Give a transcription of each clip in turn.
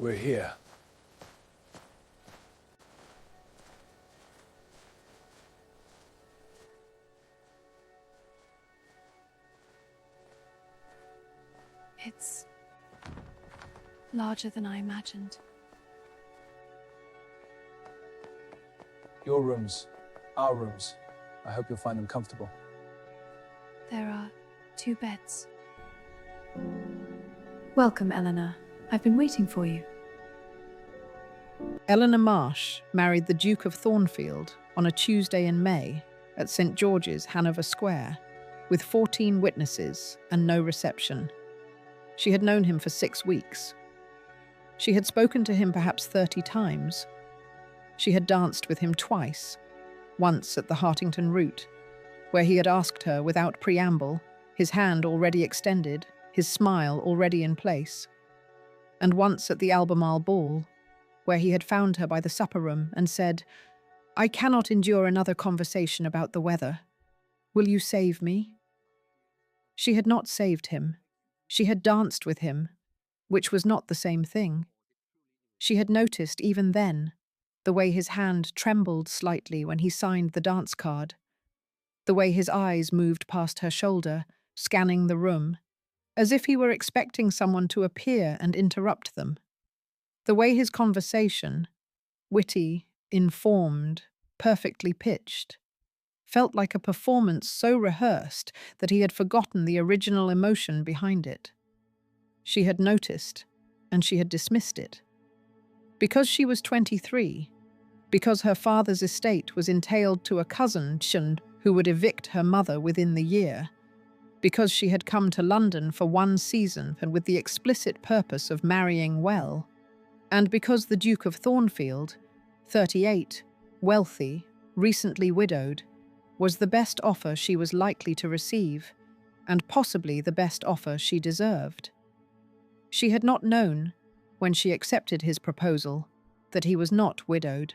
We're here. It's larger than I imagined. Your rooms, our rooms. I hope you'll find them comfortable. There are 2 beds. Welcome, Eleanor. I've been waiting for you. Eleanor Marsh married the Duke of Thornfield on a Tuesday in May at St. George's, Hanover Square, with 14 witnesses and no reception. She had known him for 6 weeks. She had spoken to him perhaps 30 times. She had danced with him twice, once at the Hartington Route, where he had asked her without preamble, his hand already extended, his smile already in place, and once at the Albemarle Ball, where he had found her by the supper room and said, "I cannot endure another conversation about the weather. Will you save me?" She had not saved him. She had danced with him, which was not the same thing. She had noticed, even then, the way his hand trembled slightly when he signed the dance card, the way his eyes moved past her shoulder, scanning the room, as if he were expecting someone to appear and interrupt them. The way his conversation, witty, informed, perfectly pitched, felt like a performance so rehearsed that he had forgotten the original emotion behind it. She had noticed, and she had dismissed it. Because she was 23, because her father's estate was entailed to a cousin who would evict her mother within the year, because she had come to London for 1 season and with the explicit purpose of marrying well, and because the Duke of Thornfield, 38, wealthy, recently widowed, was the best offer she was likely to receive, and possibly the best offer she deserved. She had not known, when she accepted his proposal, that he was not widowed.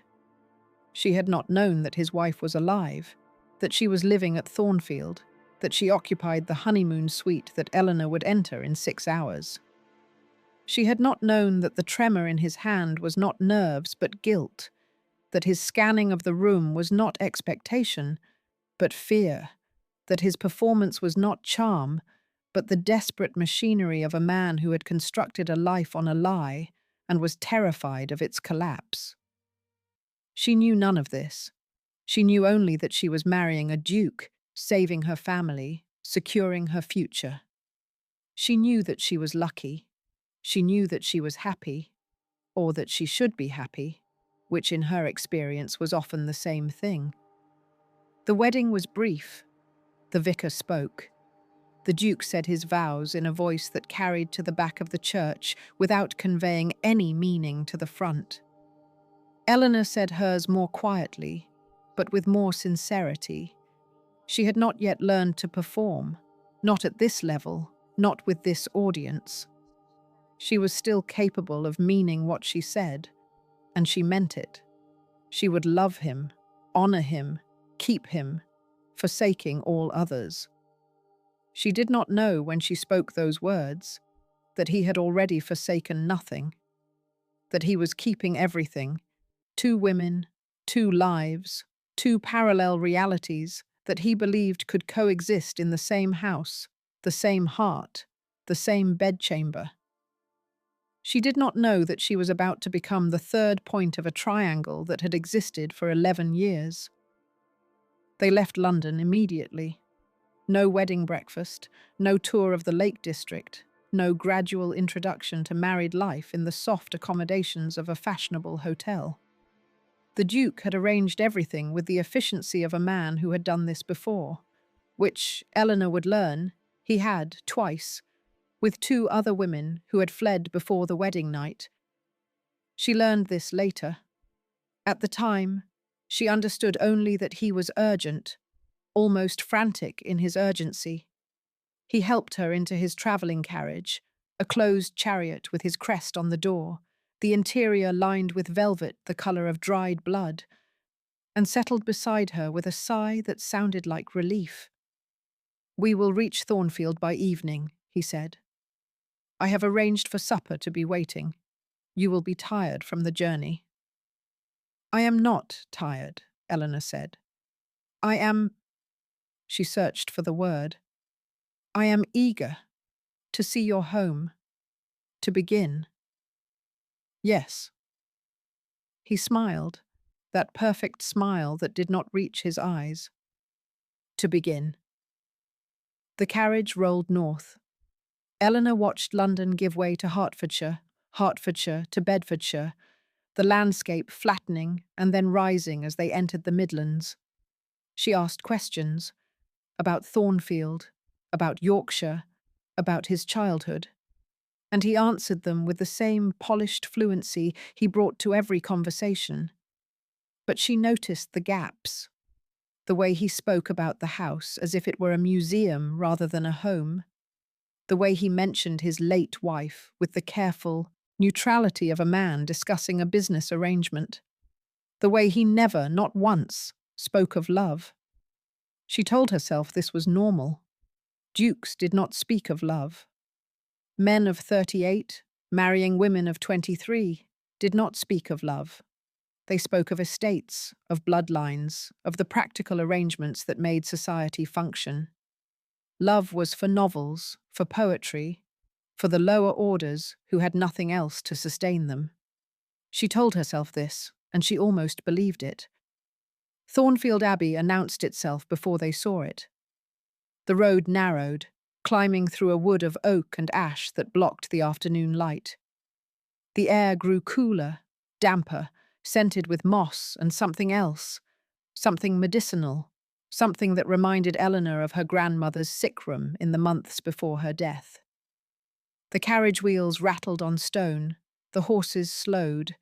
She had not known that his wife was alive, that she was living at Thornfield, that she occupied the honeymoon suite that Eleanor would enter in 6 hours. She had not known that the tremor in his hand was not nerves but guilt, that his scanning of the room was not expectation but fear, that his performance was not charm but the desperate machinery of a man who had constructed a life on a lie and was terrified of its collapse. She knew none of this. She knew only that she was marrying a duke, saving her family, securing her future. She knew that she was lucky. She knew that she was happy, or that she should be happy, which in her experience was often the same thing. The wedding was brief. The vicar spoke. The Duke said his vows in a voice that carried to the back of the church without conveying any meaning to the front. Eleanor said hers more quietly, but with more sincerity. She had not yet learned to perform, not at this level, not with this audience. She was still capable of meaning what she said, and she meant it. She would love him, honor him, keep him, forsaking all others. She did not know when she spoke those words that he had already forsaken nothing, that he was keeping everything, 2 women, 2 lives, 2 parallel realities that he believed could coexist in the same house, the same heart, the same bedchamber. She did not know that she was about to become the 3rd point of a triangle that had existed for 11 years. They left London immediately. No wedding breakfast, no tour of the Lake District, no gradual introduction to married life in the soft accommodations of a fashionable hotel. The Duke had arranged everything with the efficiency of a man who had done this before, which, Eleanor would learn, he had twice, with 2 other women who had fled before the wedding night. She learned this later. At the time, she understood only that he was urgent, almost frantic in his urgency. He helped her into his travelling carriage, a closed chariot with his crest on the door, the interior lined with velvet the colour of dried blood, and settled beside her with a sigh that sounded like relief. "We will reach Thornfield by evening," he said. "I have arranged for supper to be waiting. You will be tired from the journey." "I am not tired," Eleanor said. "I am—" She searched for the word. "I am eager to see your home, to begin." "Yes." He smiled, that perfect smile that did not reach his eyes. "To begin." The carriage rolled north. Eleanor watched London give way to Hertfordshire, Hertfordshire to Bedfordshire, the landscape flattening and then rising as they entered the Midlands. She asked questions about Thornfield, about Yorkshire, about his childhood, and he answered them with the same polished fluency he brought to every conversation. But she noticed the gaps, the way he spoke about the house as if it were a museum rather than a home, the way he mentioned his late wife with the careful neutrality of a man discussing a business arrangement, the way he never, not once, spoke of love. She told herself this was normal. Dukes did not speak of love. Men of 38, marrying women of 23, did not speak of love. They spoke of estates, of bloodlines, of the practical arrangements that made society function. Love was for novels, for poetry, for the lower orders who had nothing else to sustain them. She told herself this, and she almost believed it. Thornfield Abbey announced itself before they saw it. The road narrowed, climbing through a wood of oak and ash that blocked the afternoon light. The air grew cooler, damper, scented with moss and something else, something medicinal, something that reminded Eleanor of her grandmother's sick room in the months before her death. The carriage wheels rattled on stone, the horses slowed,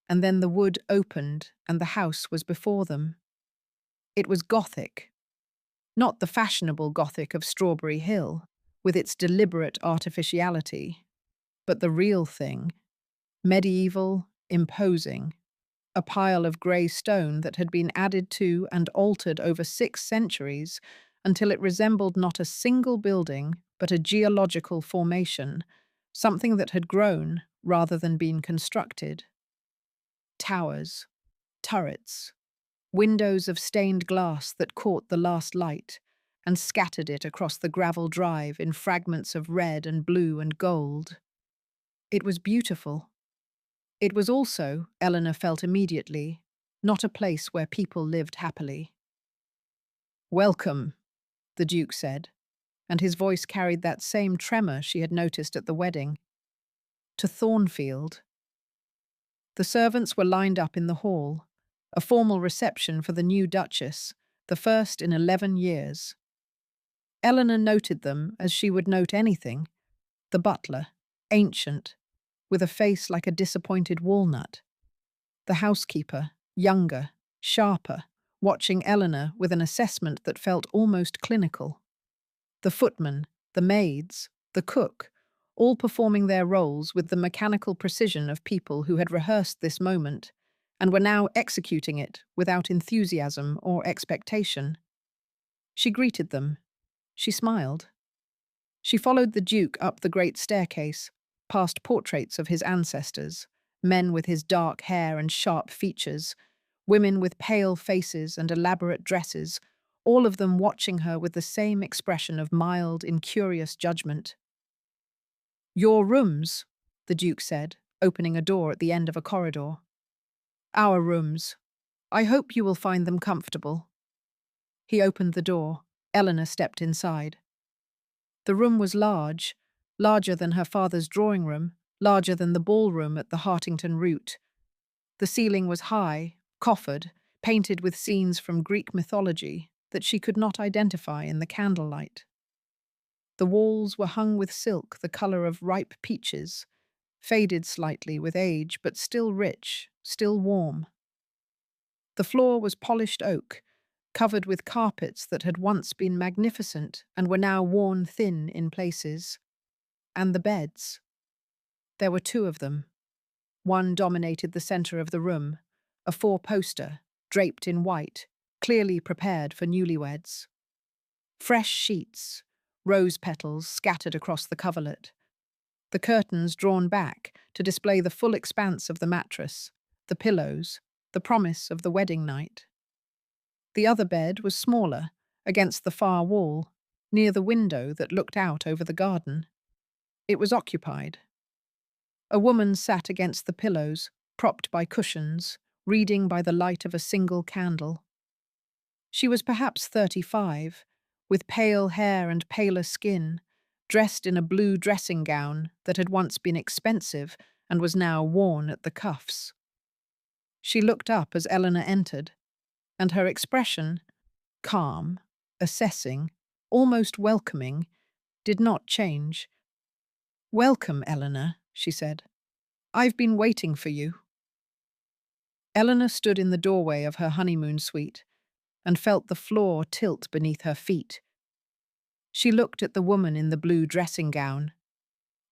and then the wood opened and the house was before them. It was Gothic. Not the fashionable Gothic of Strawberry Hill, with its deliberate artificiality, but the real thing, medieval, imposing, a pile of grey stone that had been added to and altered over 6 centuries until it resembled not a single building but a geological formation, something that had grown rather than been constructed. Towers, turrets, windows of stained glass that caught the last light and scattered it across the gravel drive in fragments of red and blue and gold. It was beautiful. It was also, Eleanor felt immediately, not a place where people lived happily. "Welcome," the Duke said, and his voice carried that same tremor she had noticed at the wedding. "To Thornfield." The servants were lined up in the hall, a formal reception for the new Duchess, the first in 11 years. Eleanor noted them as she would note anything. The butler, ancient, with a face like a disappointed walnut. The housekeeper, younger, sharper, watching Eleanor with an assessment that felt almost clinical. The footman, the maids, the cook, all performing their roles with the mechanical precision of people who had rehearsed this moment and were now executing it without enthusiasm or expectation. She greeted them. She smiled. She followed the Duke up the great staircase, past portraits of his ancestors, men with his dark hair and sharp features, women with pale faces and elaborate dresses, all of them watching her with the same expression of mild, incurious judgment. "Your rooms," the Duke said, opening a door at the end of a corridor. "Our rooms. I hope you will find them comfortable." He opened the door. Eleanor stepped inside. The room was large, larger than her father's drawing room, larger than the ballroom at the Hartington Route. The ceiling was high, coffered, painted with scenes from Greek mythology that she could not identify in the candlelight. The walls were hung with silk the colour of ripe peaches, faded slightly with age but still rich, still warm. The floor was polished oak, covered with carpets that had once been magnificent and were now worn thin in places. And the beds. There were 2 of them. One dominated the centre of the room, a 4-poster, draped in white, clearly prepared for newlyweds. Fresh sheets, rose petals scattered across the coverlet. the curtains drawn back to display the full expanse of the mattress, the pillows, the promise of the wedding night. The other bed was smaller, against the far wall, near the window that looked out over the garden. It was occupied. A woman sat against the pillows, propped by cushions, reading by the light of a single candle. She was perhaps 35, with pale hair and paler skin, dressed in a blue dressing gown that had once been expensive and was now worn at the cuffs. She looked up as Eleanor entered, and her expression, calm, assessing, almost welcoming, did not change. "Welcome, Eleanor," she said. "I've been waiting for you." Eleanor stood in the doorway of her honeymoon suite and felt the floor tilt beneath her feet. She looked at the woman in the blue dressing gown.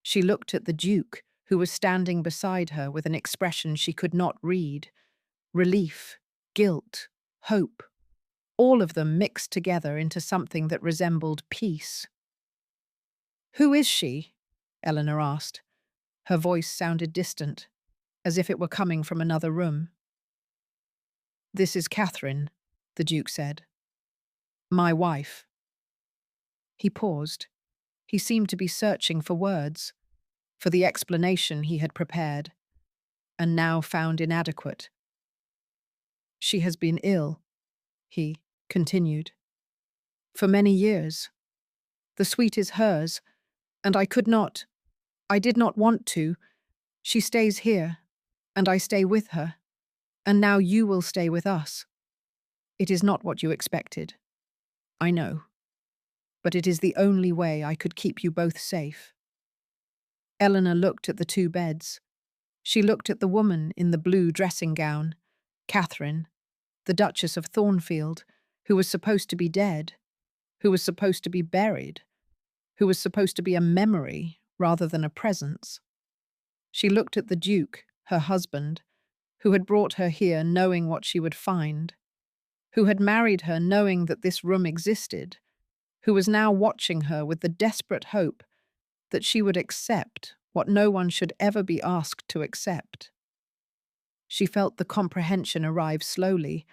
She looked at the Duke, who was standing beside her with an expression she could not read. Relief, guilt, hope, all of them mixed together into something that resembled peace. "Who is she?" Eleanor asked. Her voice sounded distant, as if it were coming from another room. "This is Catherine," the Duke said. "My wife." He paused. He seemed to be searching for words, for the explanation he had prepared, and now found inadequate. "She has been ill," he continued, "for many years. The suite is hers, and I did not want to. She stays here, and I stay with her, and now you will stay with us. It is not what you expected. I know. But it is the only way I could keep you both safe." Eleanor looked at the two beds. She looked at the woman in the blue dressing gown, Catherine, the Duchess of Thornfield, who was supposed to be dead, who was supposed to be buried, who was supposed to be a memory rather than a presence. She looked at the Duke, her husband, who had brought her here knowing what she would find, who had married her knowing that this room existed, who was now watching her with the desperate hope that she would accept what no one should ever be asked to accept. She felt the comprehension arrive slowly,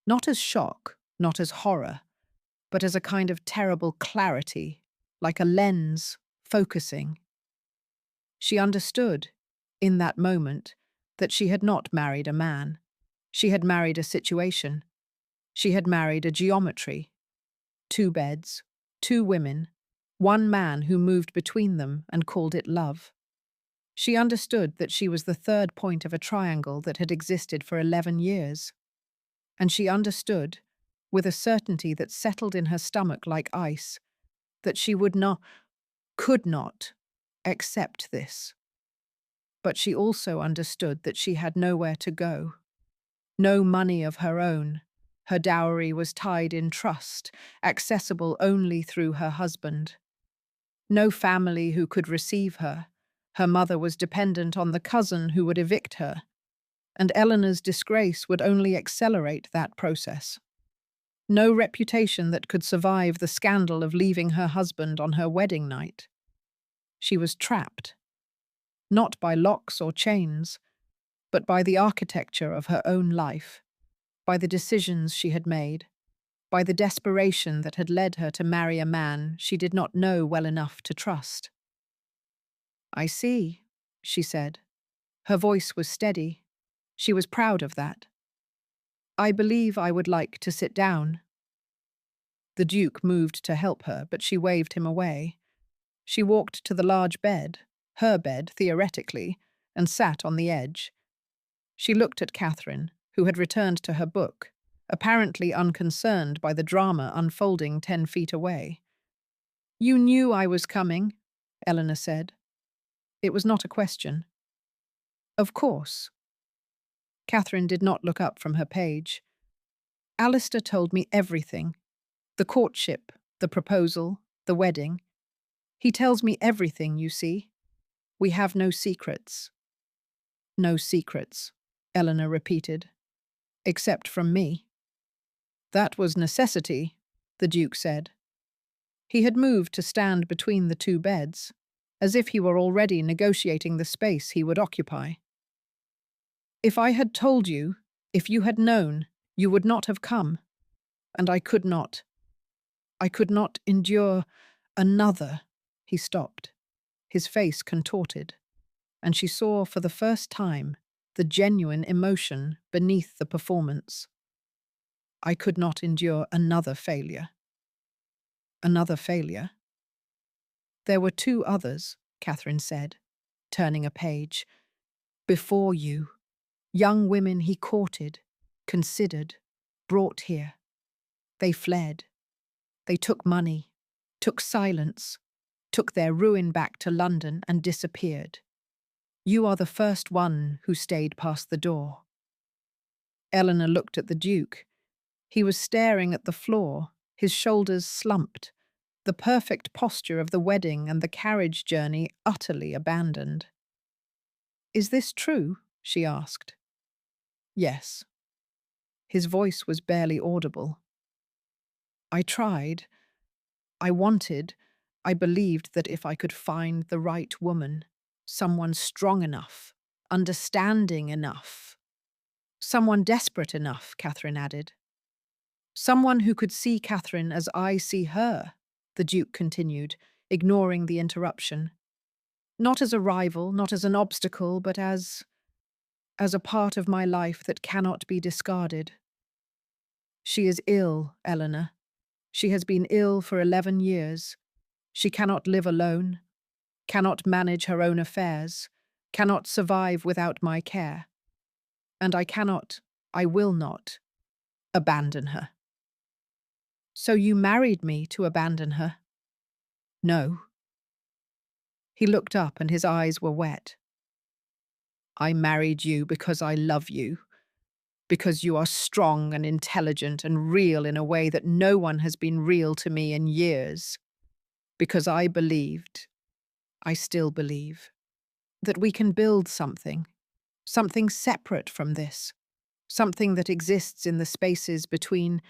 not as shock, not as horror, but as a kind of terrible clarity, like a lens focusing. She understood, in that moment, that she had not married a man. She had married a situation. She had married a geometry. 2 beds, 2 women, 1 man who moved between them and called it love. She understood that she was the third point of a triangle that had existed for 11 years. And she understood, with a certainty that settled in her stomach like ice, that she could not, accept this. But she also understood that she had nowhere to go. No money of her own. Her dowry was tied in trust, accessible only through her husband. No family who could receive her. Her mother was dependent on the cousin who would evict her, and Eleanor's disgrace would only accelerate that process. No reputation that could survive the scandal of leaving her husband on her wedding night. She was trapped, not by locks or chains, but by the architecture of her own life, by the decisions she had made, by the desperation that had led her to marry a man she did not know well enough to trust. "I see," she said. Her voice was steady. She was proud of that. "I believe I would like to sit down." The Duke moved to help her, but she waved him away. She walked to the large bed, her bed, theoretically, and sat on the edge. She looked at Catherine, who had returned to her book, apparently unconcerned by the drama unfolding 10 feet away. "You knew I was coming," Eleanor said. It was not a question. "Of course." Catherine did not look up from her page. "Alistair told me everything. The courtship, the proposal, the wedding. He tells me everything, you see. We have no secrets." "No secrets," Eleanor repeated. "Except from me." "That was necessity," the Duke said. He had moved to stand between the 2 beds, as if he were already negotiating the space he would occupy. If I had told you, if you had known, you would not have come, and I could not endure another. He stopped, his face contorted, and she saw for the first time the genuine emotion beneath the performance. I could not endure another failure. Another failure? There were two others, Catherine said, turning a page. Before you, young women he courted, considered, brought here. They fled. They took money, took silence, took their ruin back to London and disappeared. You are the first one who stayed past the door. Eleanor looked at the Duke. He was staring at the floor, his shoulders slumped, the perfect posture of the wedding and the carriage journey utterly abandoned. Is this true? She asked. Yes. His voice was barely audible. I tried. I wanted. I believed that if I could find the right woman, someone strong enough, understanding enough, someone desperate enough, Catherine added. Someone who could see Catherine as I see her, the Duke continued, ignoring the interruption. Not as a rival, not as an obstacle, but as a part of my life that cannot be discarded. She is ill, Eleanor. She has been ill for 11 years. She cannot live alone, cannot manage her own affairs, cannot survive without my care. And I will not, abandon her. So you married me to abandon her? No. He looked up and his eyes were wet. I married you because I love you, because you are strong and intelligent and real in a way that no one has been real to me in years, because I believed, I still believe, that we can build something separate from this, something that exists in the spaces between.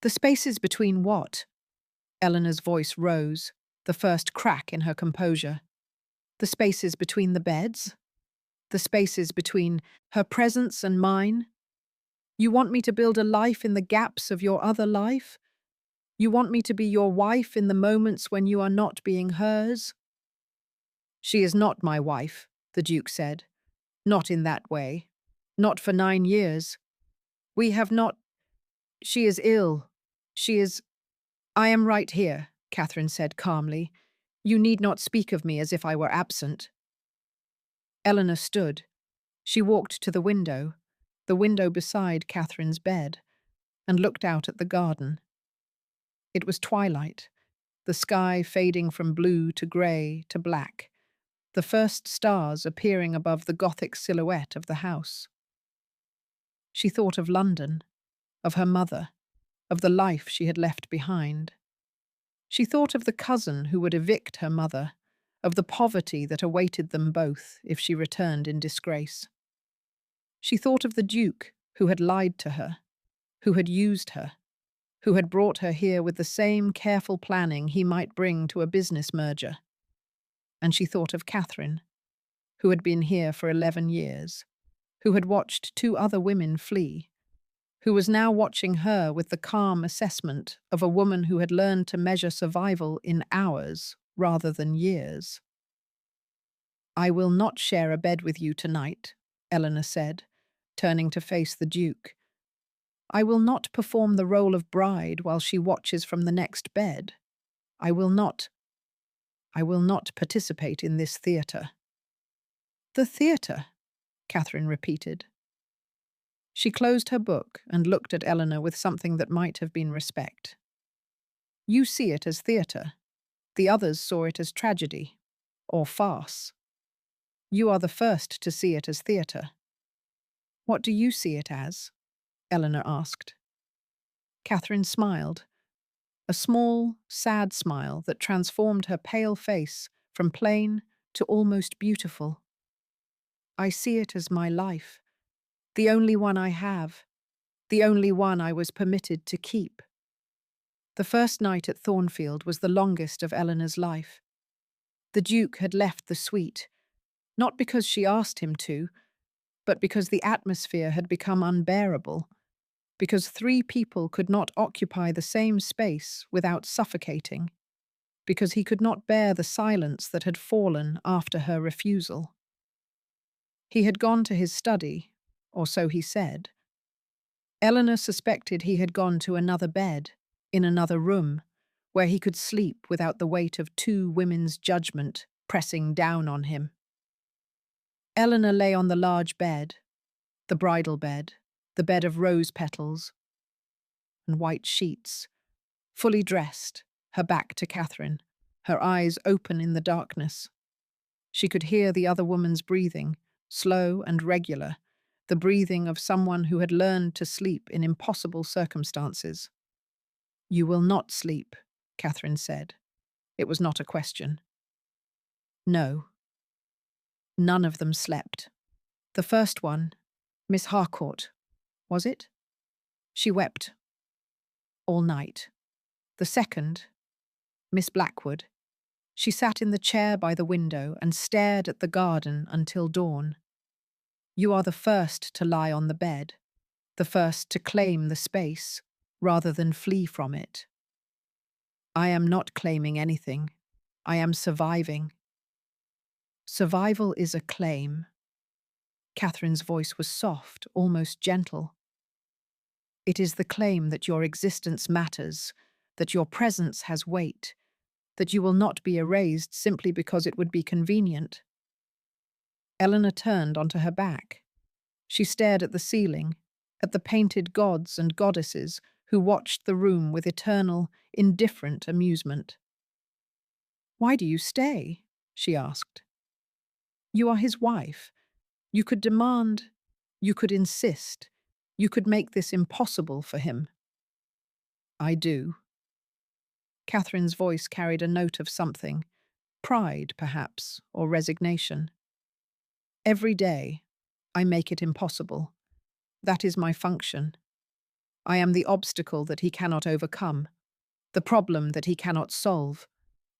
The spaces between what? Eleanor's voice rose, the first crack in her composure. The spaces between the beds? The spaces between her presence and mine? You want me to build a life in the gaps of your other life? You want me to be your wife in the moments when you are not being hers? She is not my wife, the Duke said. Not in that way. Not for 9 years. We have not. She is ill. She is. I am right here, Catherine said calmly. You need not speak of me as if I were absent. Eleanor stood. She walked to the window beside Catherine's bed, and looked out at the garden. It was twilight, the sky fading from blue to grey to black, the first stars appearing above the Gothic silhouette of the house. She thought of London, of her mother, of the life she had left behind. She thought of the cousin who would evict her mother, of the poverty that awaited them both if she returned in disgrace. She thought of the Duke who had lied to her, who had used her, who had brought her here with the same careful planning he might bring to a business merger. And she thought of Catherine, who had been here for 11 years, who had watched 2 other women flee, who was now watching her with the calm assessment of a woman who had learned to measure survival in hours rather than years. I will not share a bed with you tonight, Eleanor said, turning to face the Duke. I will not perform the role of bride while she watches from the next bed. I will not participate in this theatre. The theatre, Catherine repeated. She closed her book and looked at Eleanor with something that might have been respect. You see it as theatre. The others saw it as tragedy, or farce. You are the first to see it as theatre. What do you see it as? Eleanor asked. Catherine smiled, a small, sad smile that transformed her pale face from plain to almost beautiful. I see it as my life, the only one I have, the only one I was permitted to keep. The first night at Thornfield was the longest of Eleanor's life. The Duke had left the suite, not because she asked him to, but because the atmosphere had become unbearable, because 3 people could not occupy the same space without suffocating, because he could not bear the silence that had fallen after her refusal. He had gone to his study, or so he said. Eleanor suspected he had gone to another bed, in another room, where he could sleep without the weight of 2 women's judgment pressing down on him. Eleanor lay on the large bed, the bridal bed, the bed of rose petals and white sheets, fully dressed, her back to Catherine, her eyes open in the darkness. She could hear the other woman's breathing, slow and regular, the breathing of someone who had learned to sleep in impossible circumstances. "You will not sleep," Catherine said. It was not a question. No. None of them slept. The first one, Miss Harcourt, was it? She wept all night. The second, Miss Blackwood, she sat in the chair by the window and stared at the garden until dawn. You are the first to lie on the bed, the first to claim the space, rather than flee from it. I am not claiming anything. I am surviving. Survival is a claim. Catherine's voice was soft, almost gentle. It is the claim that your existence matters, that your presence has weight, that you will not be erased simply because it would be convenient. Eleanor turned onto her back. She stared at the ceiling, at the painted gods and goddesses who watched the room with eternal, indifferent amusement. "Why do you stay?" she asked. "You are his wife. You could demand, you could insist, you could make this impossible for him." "I do." Catherine's voice carried a note of something, pride, perhaps, or resignation. "Every day, I make it impossible. That is my function. I am the obstacle that he cannot overcome, the problem that he cannot solve,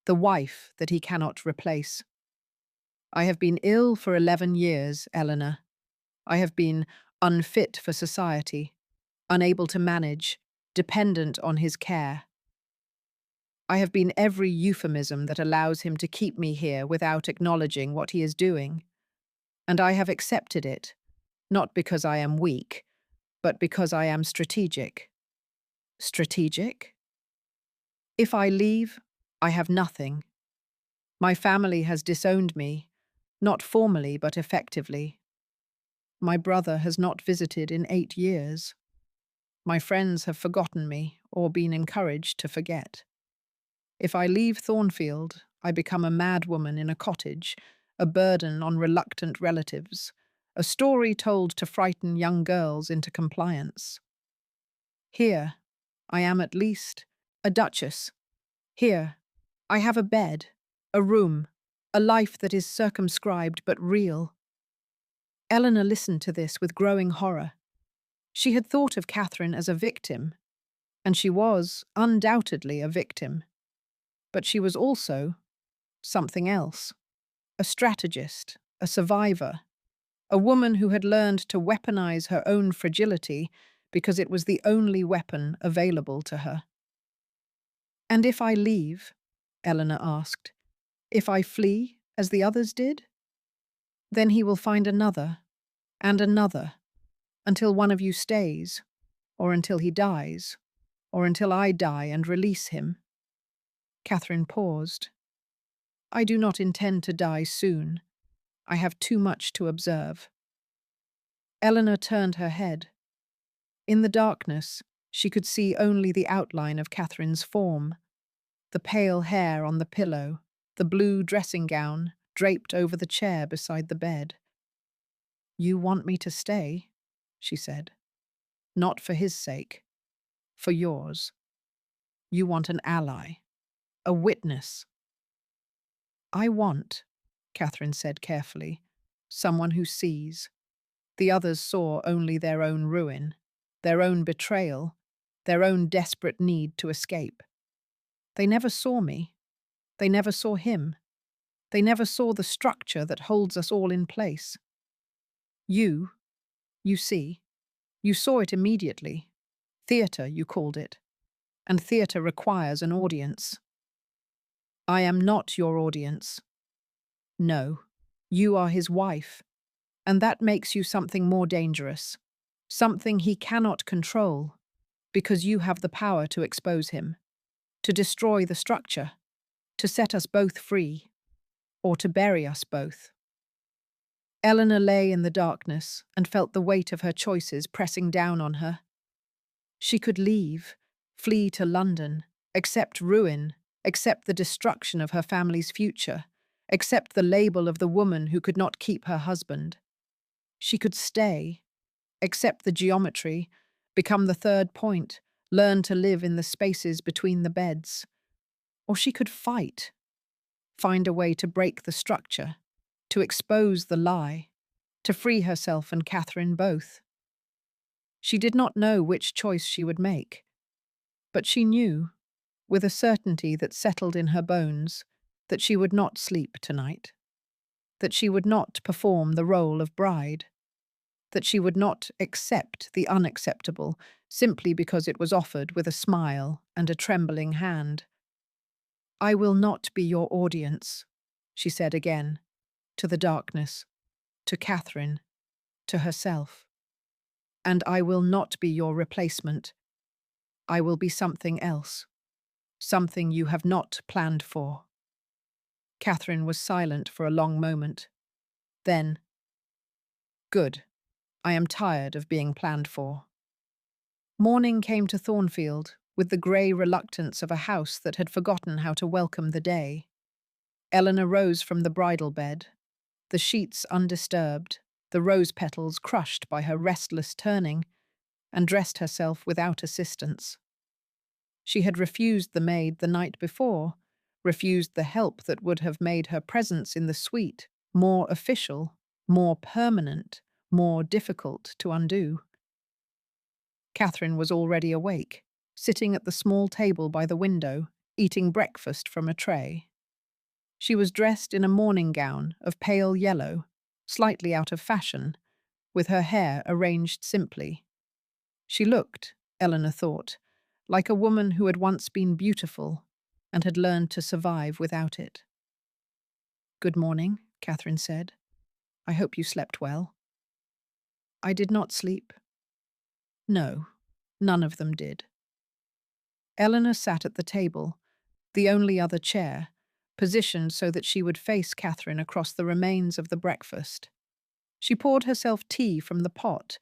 the wife that he cannot replace. I have been ill for 11 years, Eleanor. I have been unfit for society, unable to manage, dependent on his care. I have been every euphemism that allows him to keep me here without acknowledging what he is doing. And I have accepted it, not because I am weak, but because I am strategic." "Strategic?" "If I leave, I have nothing. My family has disowned me, not formally but effectively. My brother has not visited in 8 years. My friends have forgotten me or been encouraged to forget. If I leave Thornfield, I become a madwoman in a cottage, a burden on reluctant relatives, a story told to frighten young girls into compliance. Here, I am at least a duchess. Here, I have a bed, a room, a life that is circumscribed but real." Eleanor listened to this with growing horror. She had thought of Catherine as a victim, and she was undoubtedly a victim. But she was also something else, a strategist, a survivor, a woman who had learned to weaponize her own fragility because it was the only weapon available to her. "And if I leave?" Eleanor asked. "If I flee, as the others did? Then he will find another, and another, until one of you stays, or until he dies, or until I die and release him." Catherine paused. "I do not intend to die soon. I have too much to observe." Eleanor turned her head. In the darkness, she could see only the outline of Catherine's form, the pale hair on the pillow, the blue dressing gown draped over the chair beside the bed. "You want me to stay?" she said. "Not for his sake, for yours. You want an ally, a witness." "I want," Catherine said carefully, "someone who sees." The others saw only their own ruin, their own betrayal, their own desperate need to escape. They never saw me. They never saw him. They never saw the structure that holds us all in place. You see, you saw it immediately. Theatre, you called it. And theatre requires an audience. I am not your audience. No, you are his wife, and that makes you something more dangerous, something he cannot control, because you have the power to expose him, to destroy the structure, to set us both free, or to bury us both. Eleanor lay in the darkness and felt the weight of her choices pressing down on her. She could leave, flee to London, accept ruin, accept the destruction of her family's future, accept the label of the woman who could not keep her husband. She could stay, accept the geometry, become the third point, learn to live in the spaces between the beds. Or she could fight, find a way to break the structure, to expose the lie, to free herself and Catherine both. She did not know which choice she would make, but she knew, with a certainty that settled in her bones, that she would not sleep tonight, that she would not perform the role of bride, that she would not accept the unacceptable simply because it was offered with a smile and a trembling hand. I will not be your audience, she said again, to the darkness, to Catherine, to herself. And I will not be your replacement. I will be something else, something you have not planned for. Catherine was silent for a long moment. Then, good, I am tired of being planned for. Morning came to Thornfield with the grey reluctance of a house that had forgotten how to welcome the day. Eleanor rose from the bridal bed, the sheets undisturbed, the rose petals crushed by her restless turning, and dressed herself without assistance. She had refused the maid the night before, refused the help that would have made her presence in the suite more official, more permanent, more difficult to undo. Catherine was already awake, sitting at the small table by the window, eating breakfast from a tray. She was dressed in a morning gown of pale yellow, slightly out of fashion, with her hair arranged simply. She looked, Eleanor thought, like a woman who had once been beautiful and had learned to survive without it. Good morning, Catherine said. I hope you slept well. I did not sleep. No, none of them did. Eleanor sat at the table, the only other chair, positioned so that she would face Catherine across the remains of the breakfast. She poured herself tea from the pot,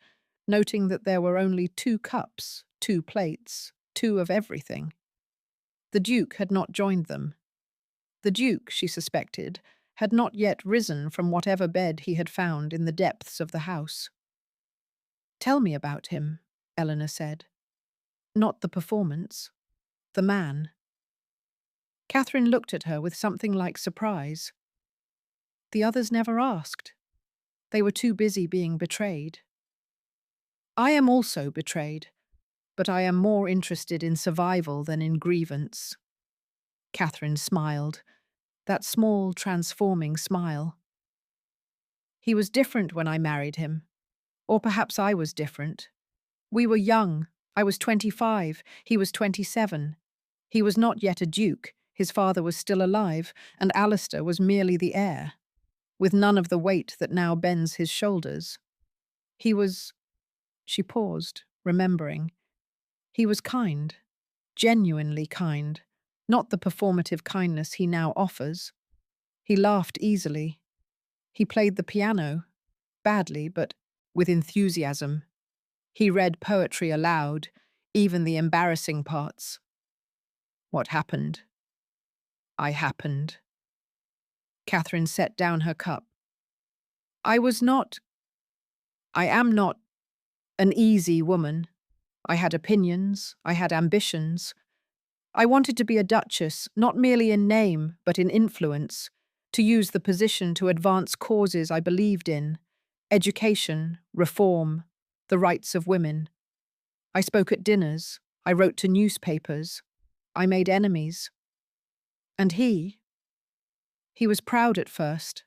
noting that there were only 2 cups, 2 plates, 2 of everything. The Duke had not joined them. The Duke, she suspected, had not yet risen from whatever bed he had found in the depths of the house. Tell me about him, Eleanor said. Not the performance, the man. Catherine looked at her with something like surprise. The others never asked. They were too busy being betrayed. I am also betrayed, but I am more interested in survival than in grievance. Catherine smiled, that small, transforming smile. He was different when I married him. Or perhaps I was different. We were young. I was 25. He was 27. He was not yet a duke. His father was still alive, and Alistair was merely the heir, with none of the weight that now bends his shoulders. He was... She paused, remembering. He was kind, genuinely kind, not the performative kindness he now offers. He laughed easily. He played the piano, badly, but with enthusiasm. He read poetry aloud, even the embarrassing parts. What happened? I happened. Catherine set down her cup. I am not an easy woman. I had opinions, I had ambitions. I wanted to be a duchess, not merely in name, but in influence, to use the position to advance causes I believed in, education, reform, the rights of women. I spoke at dinners, I wrote to newspapers, I made enemies. And he He was proud at first,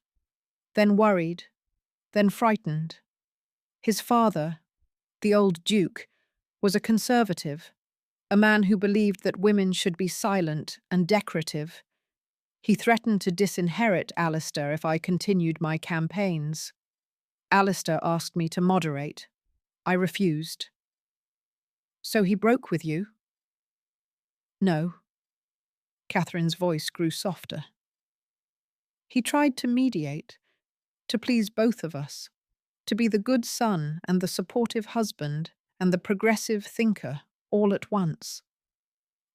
then worried, then frightened. His father, the old Duke, was a conservative, a man who believed that women should be silent and decorative. He threatened to disinherit Alistair if I continued my campaigns. Alistair asked me to moderate. I refused. So he broke with you? No. Catherine's voice grew softer. He tried to mediate, to please both of us, to be the good son and the supportive husband and the progressive thinker all at once.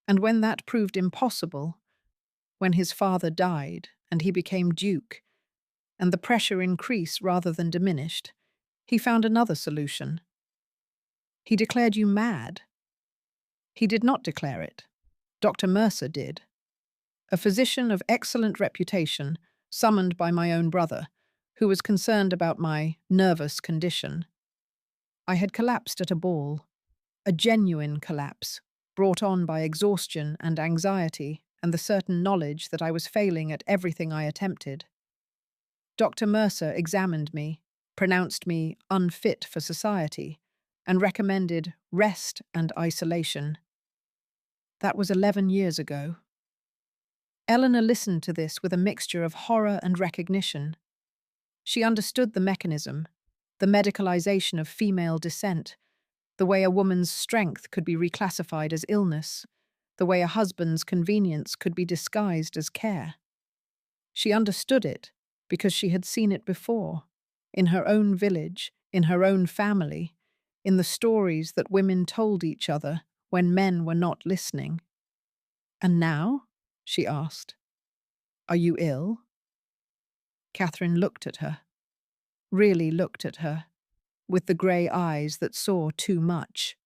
And when that proved impossible, when his father died and he became Duke, and the pressure increased rather than diminished, he found another solution. He declared you mad. He did not declare it. Dr. Mercer did. A physician of excellent reputation, summoned by my own brother, who was concerned about my nervous condition. I had collapsed at a ball, a genuine collapse, brought on by exhaustion and anxiety and the certain knowledge that I was failing at everything I attempted. Dr. Mercer examined me, pronounced me unfit for society, and recommended rest and isolation. That was 11 years ago. Eleanor listened to this with a mixture of horror and recognition. She understood the mechanism, the medicalization of female descent, the way a woman's strength could be reclassified as illness, the way a husband's convenience could be disguised as care. She understood it because she had seen it before, in her own village, in her own family, in the stories that women told each other when men were not listening. And now? She asked. Are you ill? Catherine looked at her, really looked at her, with the grey eyes that saw too much.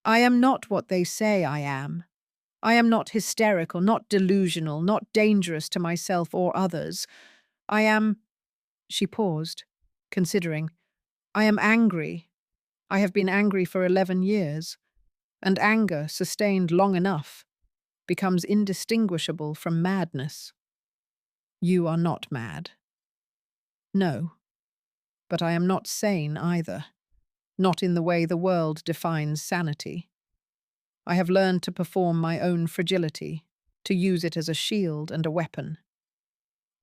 I am not what they say I am. I am not hysterical, not delusional, not dangerous to myself or others. I am… She paused, considering. I am angry. I have been angry for 11 years, and anger, sustained long enough, becomes indistinguishable from madness. You are not mad. No, but I am not sane either, not in the way the world defines sanity. I have learned to perform my own fragility, to use it as a shield and a weapon.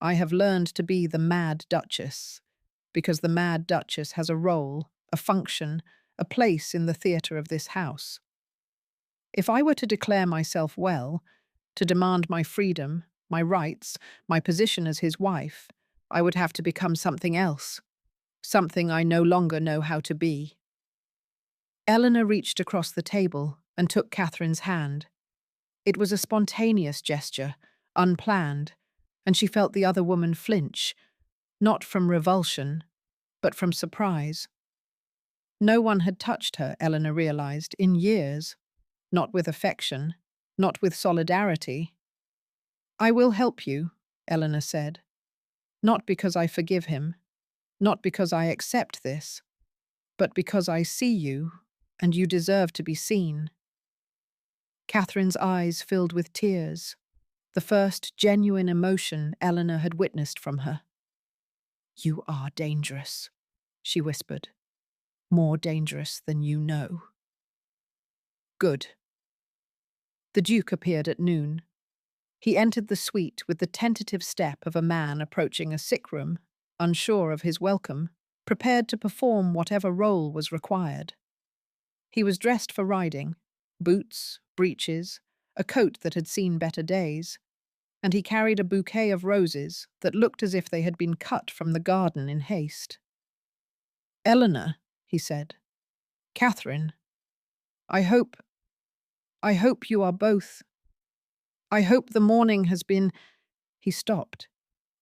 I have learned to be the Mad Duchess, because the Mad Duchess has a role, a function, a place in the theatre of this house. If I were to declare myself well, to demand my freedom, my rights, my position as his wife, I would have to become something else, something I no longer know how to be. Eleanor reached across the table and took Catherine's hand. It was a spontaneous gesture, unplanned, and she felt the other woman flinch, not from revulsion, but from surprise. No one had touched her, Eleanor realized, in years, not with affection, not with solidarity. I will help you, Eleanor said, not because I forgive him, not because I accept this, but because I see you, and you deserve to be seen. Catherine's eyes filled with tears, the first genuine emotion Eleanor had witnessed from her. You are dangerous, she whispered. More dangerous than you know. Good. The Duke appeared at noon. He entered the suite with the tentative step of a man approaching a sick room, unsure of his welcome, prepared to perform whatever role was required. He was dressed for riding, boots, breeches, a coat that had seen better days, and he carried a bouquet of roses that looked as if they had been cut from the garden in haste. Eleanor, he said. Catherine, I hope you are both. I hope the morning has been… He stopped.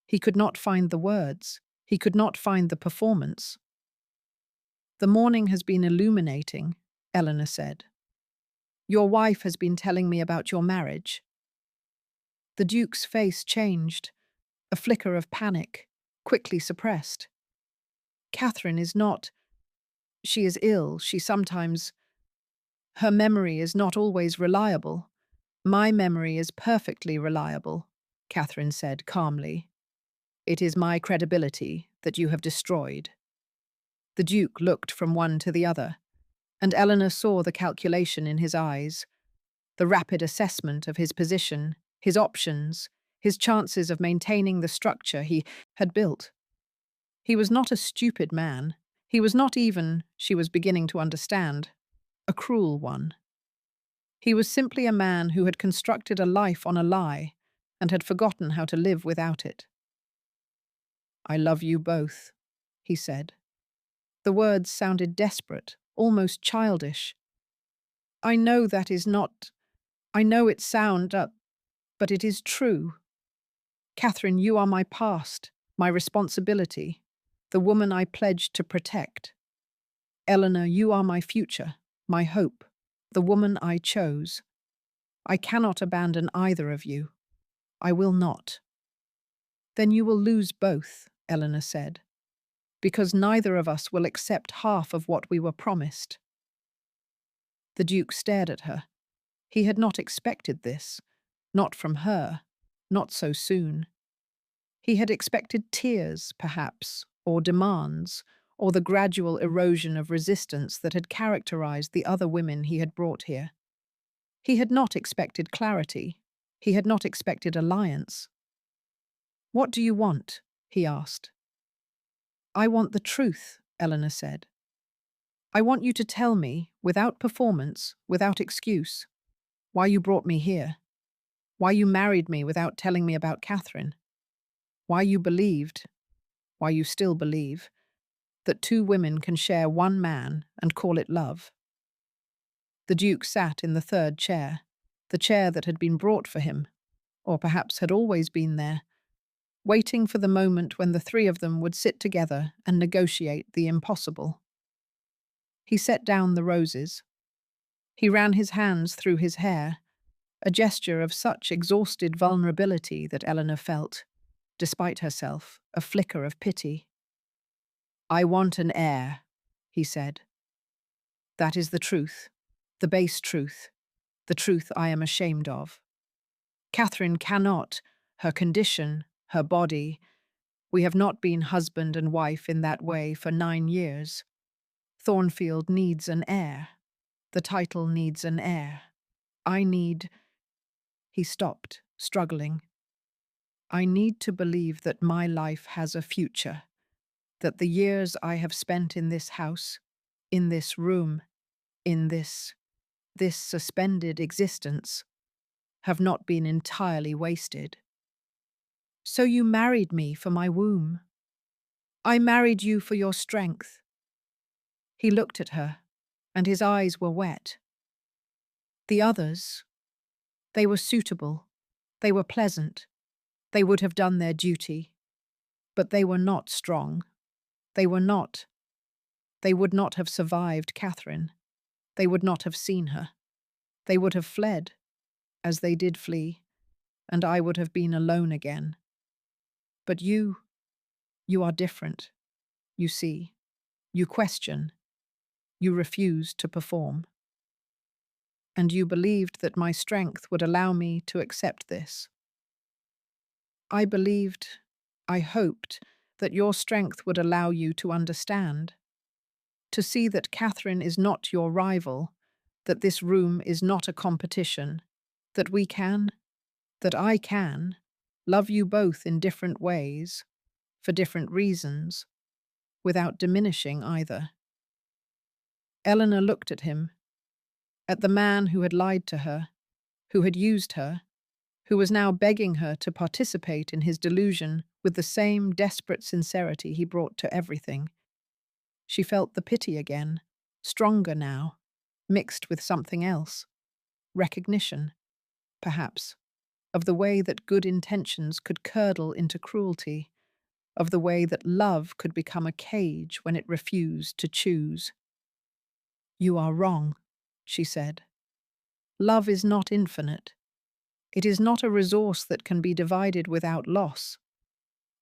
He could not find the words. He could not find the performance. The morning has been illuminating, Eleanor said. Your wife has been telling me about your marriage. The Duke's face changed, a flicker of panic, quickly suppressed. Catherine is not… She is ill, she sometimes… Her memory is not always reliable. My memory is perfectly reliable. Catherine said calmly. "It is my credibility that you have destroyed." The Duke looked from one to the other, and Eleanor saw the calculation in his eyes, the rapid assessment of his position, his options, his chances of maintaining the structure he had built. He was not a stupid man. He was not even, she was beginning to understand, a cruel one. He was simply a man who had constructed a life on a lie and had forgotten how to live without it. "I love you both," he said. The words sounded desperate, almost childish. "I know that is not... I know it but it is true. Catherine, you are my past, my responsibility, the woman I pledged to protect. Eleanor, you are my future, my hope, the woman I chose. I cannot abandon either of you. I will not." "Then you will lose both," Eleanor said, "because neither of us will accept half of what we were promised." The Duke stared at her. He had not expected this, not from her, not so soon. He had expected tears, perhaps, or demands, or the gradual erosion of resistance that had characterized the other women he had brought here. He had not expected clarity. He had not expected alliance. "What do you want?" he asked. "I want the truth," Eleanor said. "I want you to tell me, without performance, without excuse, why you brought me here, why you married me without telling me about Catherine, why you believed, why you still believe, that two women can share one man and call it love." The Duke sat in the third chair, the chair that had been brought for him, or perhaps had always been there, waiting for the moment when the three of them would sit together and negotiate the impossible. He set down the roses. He ran his hands through his hair, a gesture of such exhausted vulnerability that Eleanor felt, despite herself, a flicker of pity. "I want an heir," he said. "That is the truth, the base truth, the truth I am ashamed of. Catherine cannot, her condition, her body. We have not been husband and wife in that way for 9 years. Thornfield needs an heir. The title needs an heir. I need..." He stopped, struggling. "I need to believe that my life has a future, that the years I have spent in this house, in this room, in this suspended existence, have not been entirely wasted." "So you married me for my womb. I married you for your strength." He looked at her, and his eyes were wet. "The others, they were suitable, they were pleasant, they would have done their duty, but they were not strong. They were not. They would not have survived Catherine. They would not have seen her. They would have fled, as they did flee, and I would have been alone again. But you are different. You see, you question, you refuse to perform. And you believed that my strength would allow me to accept this. I believed, I hoped, that your strength would allow you to understand, to see that Catherine is not your rival, that this room is not a competition, that we can, that I can, love you both in different ways, for different reasons, without diminishing either." Eleanor looked at him, at the man who had lied to her, who had used her, who was now begging her to participate in his delusion with the same desperate sincerity he brought to everything. She felt the pity again, stronger now, mixed with something else. Recognition, perhaps, of the way that good intentions could curdle into cruelty, of the way that love could become a cage when it refused to choose. "You are wrong," she said. "Love is not infinite. It is not a resource that can be divided without loss.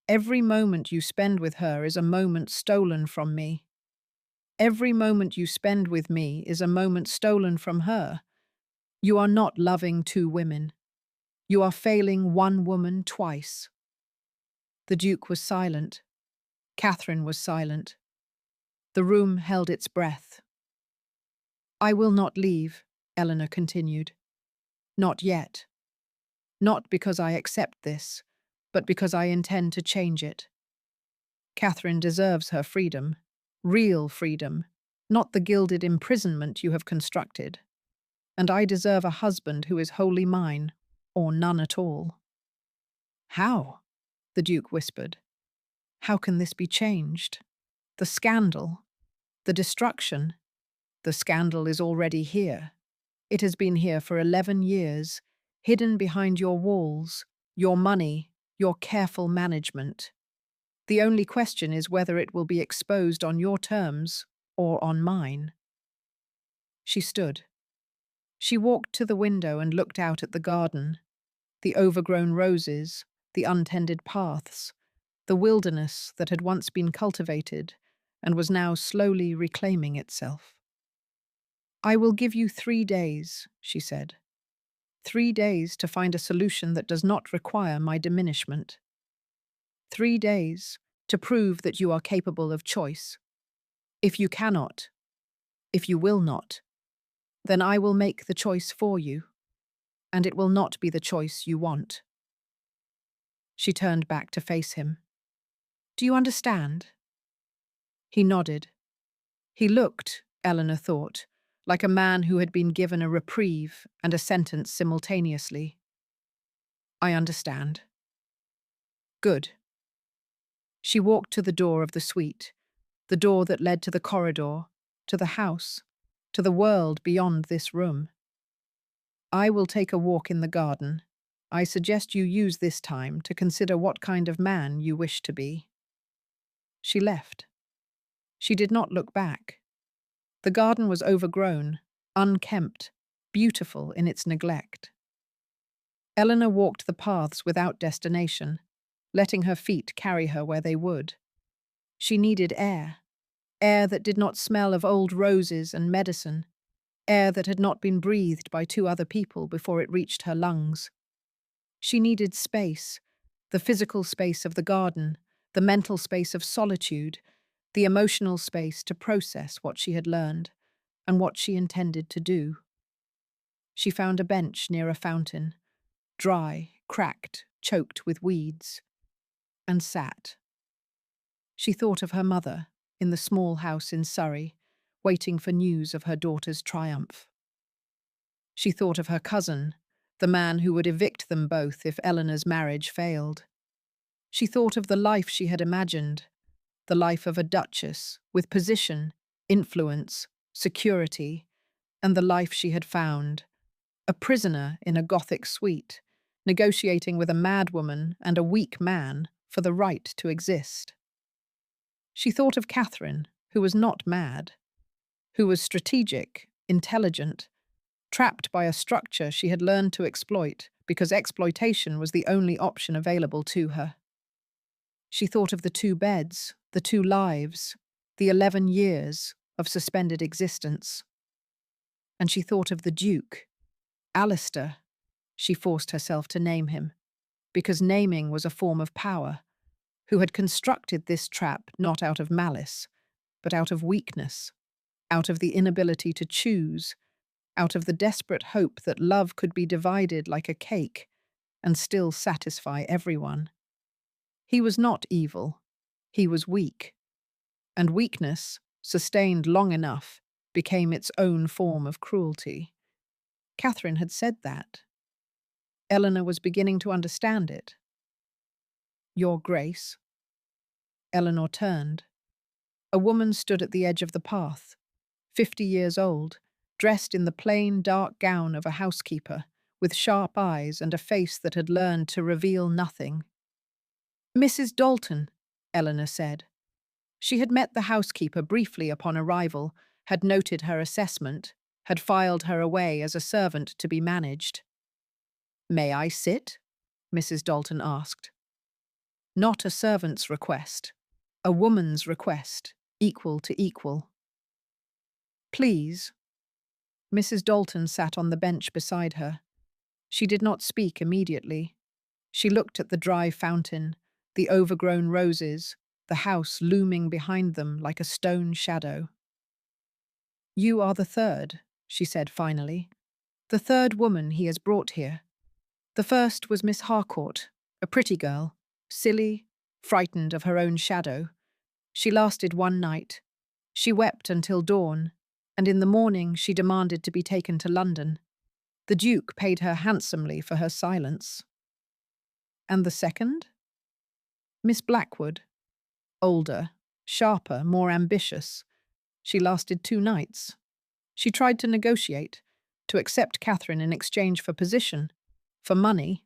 Every moment you spend with her is a moment stolen from me. Every moment you spend with me is a moment stolen from her. You are not loving two women. You are failing one woman twice. The Duke was silent. Catherine was silent. The room held its breath. I will not leave, Eleanor continued. Not yet. Not because I accept this, but because I intend to change it. Catherine deserves her freedom, real freedom, not the gilded imprisonment you have constructed. And I deserve a husband who is wholly mine, or none at all. How? The Duke whispered. How can this be changed? The scandal, the destruction. The scandal is already here. It has been here for 11 years, hidden behind your walls, your money, your careful management. The only question is whether it will be exposed on your terms or on mine. She stood. She walked to the window and looked out at the garden, the overgrown roses, the untended paths, the wilderness that had once been cultivated and was now slowly reclaiming itself. I will give you 3 days, she said. 3 days to find a solution that does not require my diminishment. 3 days to prove that you are capable of choice. If you cannot, if you will not, then I will make the choice for you, and it will not be the choice you want. She turned back to face him. Do you understand? He nodded. He looked, Eleanor thought, like a man who had been given a reprieve and a sentence simultaneously. I understand. Good. She walked to the door of the suite, the door that led to the corridor, to the house, to the world beyond this room. I will take a walk in the garden. I suggest you use this time to consider what kind of man you wish to be. She left. She did not look back. The garden was overgrown, unkempt, beautiful in its neglect. Eleanor walked the paths without destination, letting her feet carry her where they would. She needed air, air that did not smell of old roses and medicine, air that had not been breathed by 2 other people before it reached her lungs. She needed space, the physical space of the garden, the mental space of solitude, the emotional space to process what she had learned and what she intended to do. She found a bench near a fountain, dry, cracked, choked with weeds, and sat. She thought of her mother in the small house in Surrey, waiting for news of her daughter's triumph. She thought of her cousin, the man who would evict them both if Eleanor's marriage failed. She thought of the life she had imagined, the life of a duchess, with position, influence, security, and the life she had found, a prisoner in a Gothic suite, negotiating with a madwoman and a weak man for the right to exist. She thought of Catherine, who was not mad, who was strategic, intelligent, trapped by a structure she had learned to exploit because exploitation was the only option available to her. She thought of the 2 beds, the 2 lives, the 11 years of suspended existence. And she thought of the Duke, Alistair. She forced herself to name him, because naming was a form of power, who had constructed this trap not out of malice, but out of weakness, out of the inability to choose, out of the desperate hope that love could be divided like a cake and still satisfy everyone. He was not evil. He was weak. And weakness, sustained long enough, became its own form of cruelty. Catherine had said that. Eleanor was beginning to understand it. Your Grace. Eleanor turned. A woman stood at the edge of the path, 50 years old, dressed in the plain, dark gown of a housekeeper, with sharp eyes and a face that had learned to reveal nothing. Mrs. Dalton, Eleanor said. She had met the housekeeper briefly upon arrival, had noted her assessment, had filed her away as a servant to be managed. May I sit? Mrs. Dalton asked. Not a servant's request, a woman's request, equal to equal. Please. Mrs. Dalton sat on the bench beside her. She did not speak immediately. She looked at the dry fountain, the overgrown roses, the house looming behind them like a stone shadow. "You are the third," she said finally. "The third woman he has brought here. The first was Miss Harcourt, a pretty girl, silly, frightened of her own shadow. She lasted one night. She wept until dawn, and in the morning she demanded to be taken to London. The Duke paid her handsomely for her silence." "And the second?" "Miss Blackwood. Older, sharper, more ambitious. She lasted 2 nights. She tried to negotiate, to accept Catherine in exchange for position, for money,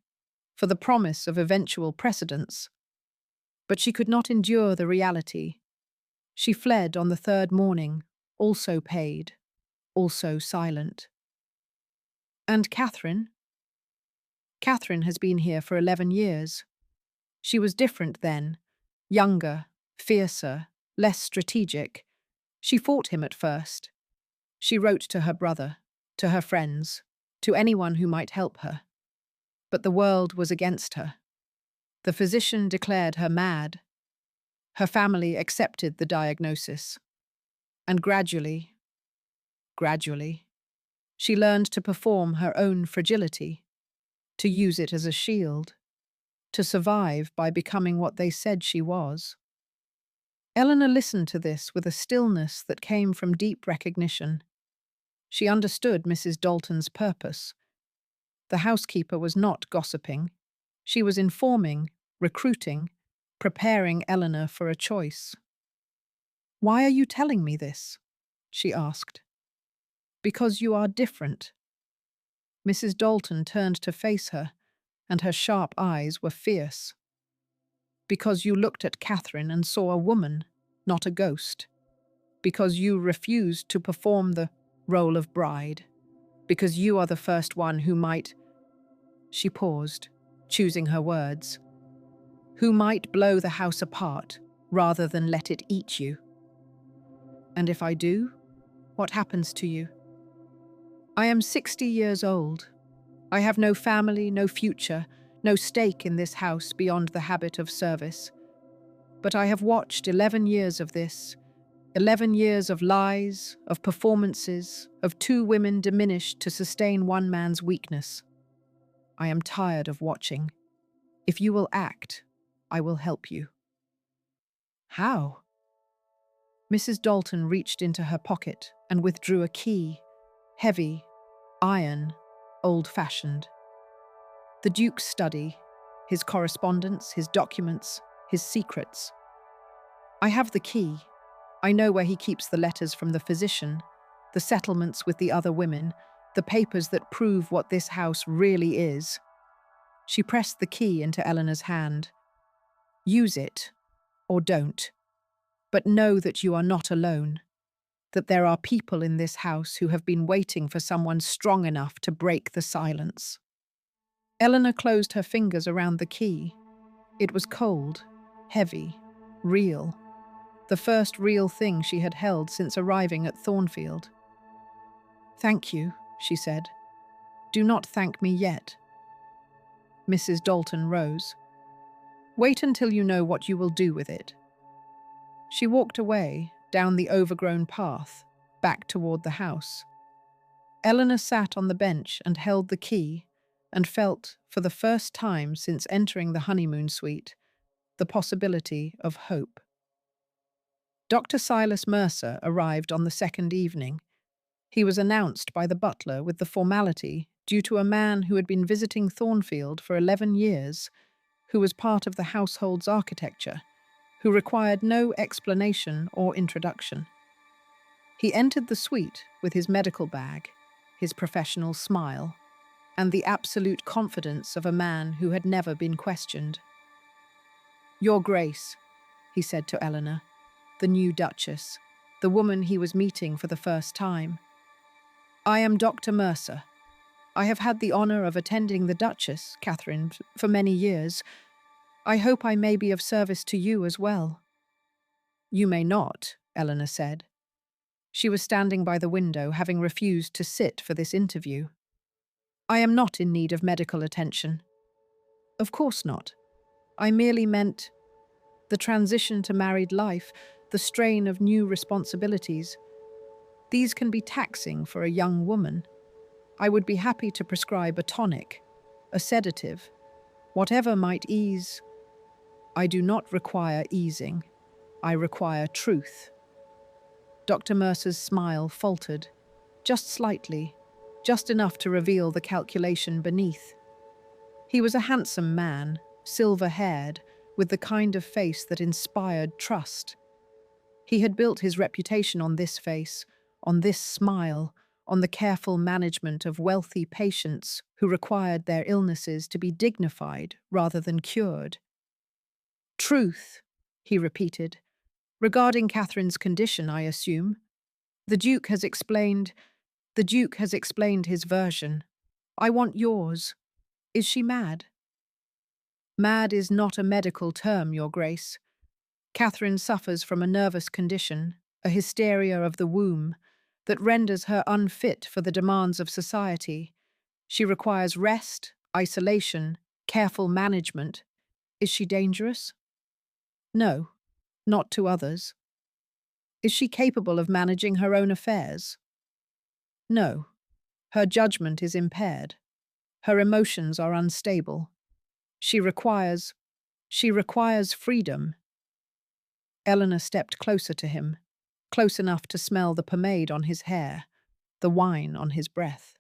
for the promise of eventual precedence. But she could not endure the reality. She fled on the third morning, also paid, also silent." "And Catherine?" "Catherine has been here for 11 years. She was different then, younger, fiercer, less strategic. She fought him at first. She wrote to her brother, to her friends, to anyone who might help her. But the world was against her. The physician declared her mad. Her family accepted the diagnosis. And gradually, she learned to perform her own fragility, to use it as a shield, to survive by becoming what they said she was." Eleanor listened to this with a stillness that came from deep recognition. She understood Mrs. Dalton's purpose. The housekeeper was not gossiping. She was informing, recruiting, preparing Eleanor for a choice. "Why are you telling me this?" she asked. "Because you are different." Mrs. Dalton turned to face her, and her sharp eyes were fierce. "Because you looked at Catherine and saw a woman, not a ghost. Because you refused to perform the role of bride. Because you are the first one who might—" She paused, choosing her words. "Who might blow the house apart, rather than let it eat you." "And if I do, what happens to you?" "I am 60 years old. I have no family, no future, no stake in this house beyond the habit of service. But I have watched 11 years of this, 11 years of lies, of performances, of 2 women diminished to sustain one man's weakness. I am tired of watching. If you will act, I will help you." "How?" Mrs. Dalton reached into her pocket and withdrew a key, heavy, iron, old-fashioned. The Duke's study, his correspondence, his documents, his secrets. "I have the key. I know where he keeps the letters from the physician, the settlements with the other women, the papers that prove what this house really is." She pressed the key into Eleanor's hand. "Use it, or don't. But know that you are not alone, that there are people in this house who have been waiting for someone strong enough to break the silence." Eleanor closed her fingers around the key. It was cold, heavy, real. The first real thing she had held since arriving at Thornfield. "Thank you," she said. "Do not thank me yet." Mrs. Dalton rose. "Wait until you know what you will do with it." She walked away, down the overgrown path, back toward the house. Eleanor sat on the bench and held the key, and felt, for the first time since entering the honeymoon suite, the possibility of hope. Dr. Silas Mercer arrived on the second evening. He was announced by the butler with the formality due to a man who had been visiting Thornfield for 11 years, who was part of the household's architecture, who required no explanation or introduction. He entered the suite with his medical bag, his professional smile, and the absolute confidence of a man who had never been questioned. "Your Grace," he said to Eleanor, the new Duchess, the woman he was meeting for the first time. "I am Dr. Mercer. I have had the honour of attending the Duchess, Catherine, for many years. I hope I may be of service to you as well." "You may not," Eleanor said. She was standing by the window, having refused to sit for this interview. I am not in need of medical attention. Of course not. I merely meant the transition to married life, the strain of new responsibilities. These can be taxing for a young woman. I would be happy to prescribe a tonic, a sedative, whatever might ease. I do not require easing. I require truth. Dr. Mercer's smile faltered, just slightly, just enough to reveal the calculation beneath. He was a handsome man, silver-haired, with the kind of face that inspired trust. He had built his reputation on this face, on this smile, on the careful management of wealthy patients who required their illnesses to be dignified rather than cured. Truth, he repeated. Regarding Catherine's condition, I assume. The Duke has explained his version. I want yours. Is she mad? Mad is not a medical term, Your Grace. Catherine suffers from a nervous condition, a hysteria of the womb, that renders her unfit for the demands of society. She requires rest, isolation, careful management. Is she dangerous? No, not to others. Is she capable of managing her own affairs? No. Her judgment is impaired. Her emotions are unstable. She requires freedom. Eleanor stepped closer to him, close enough to smell the pomade on his hair, the wine on his breath.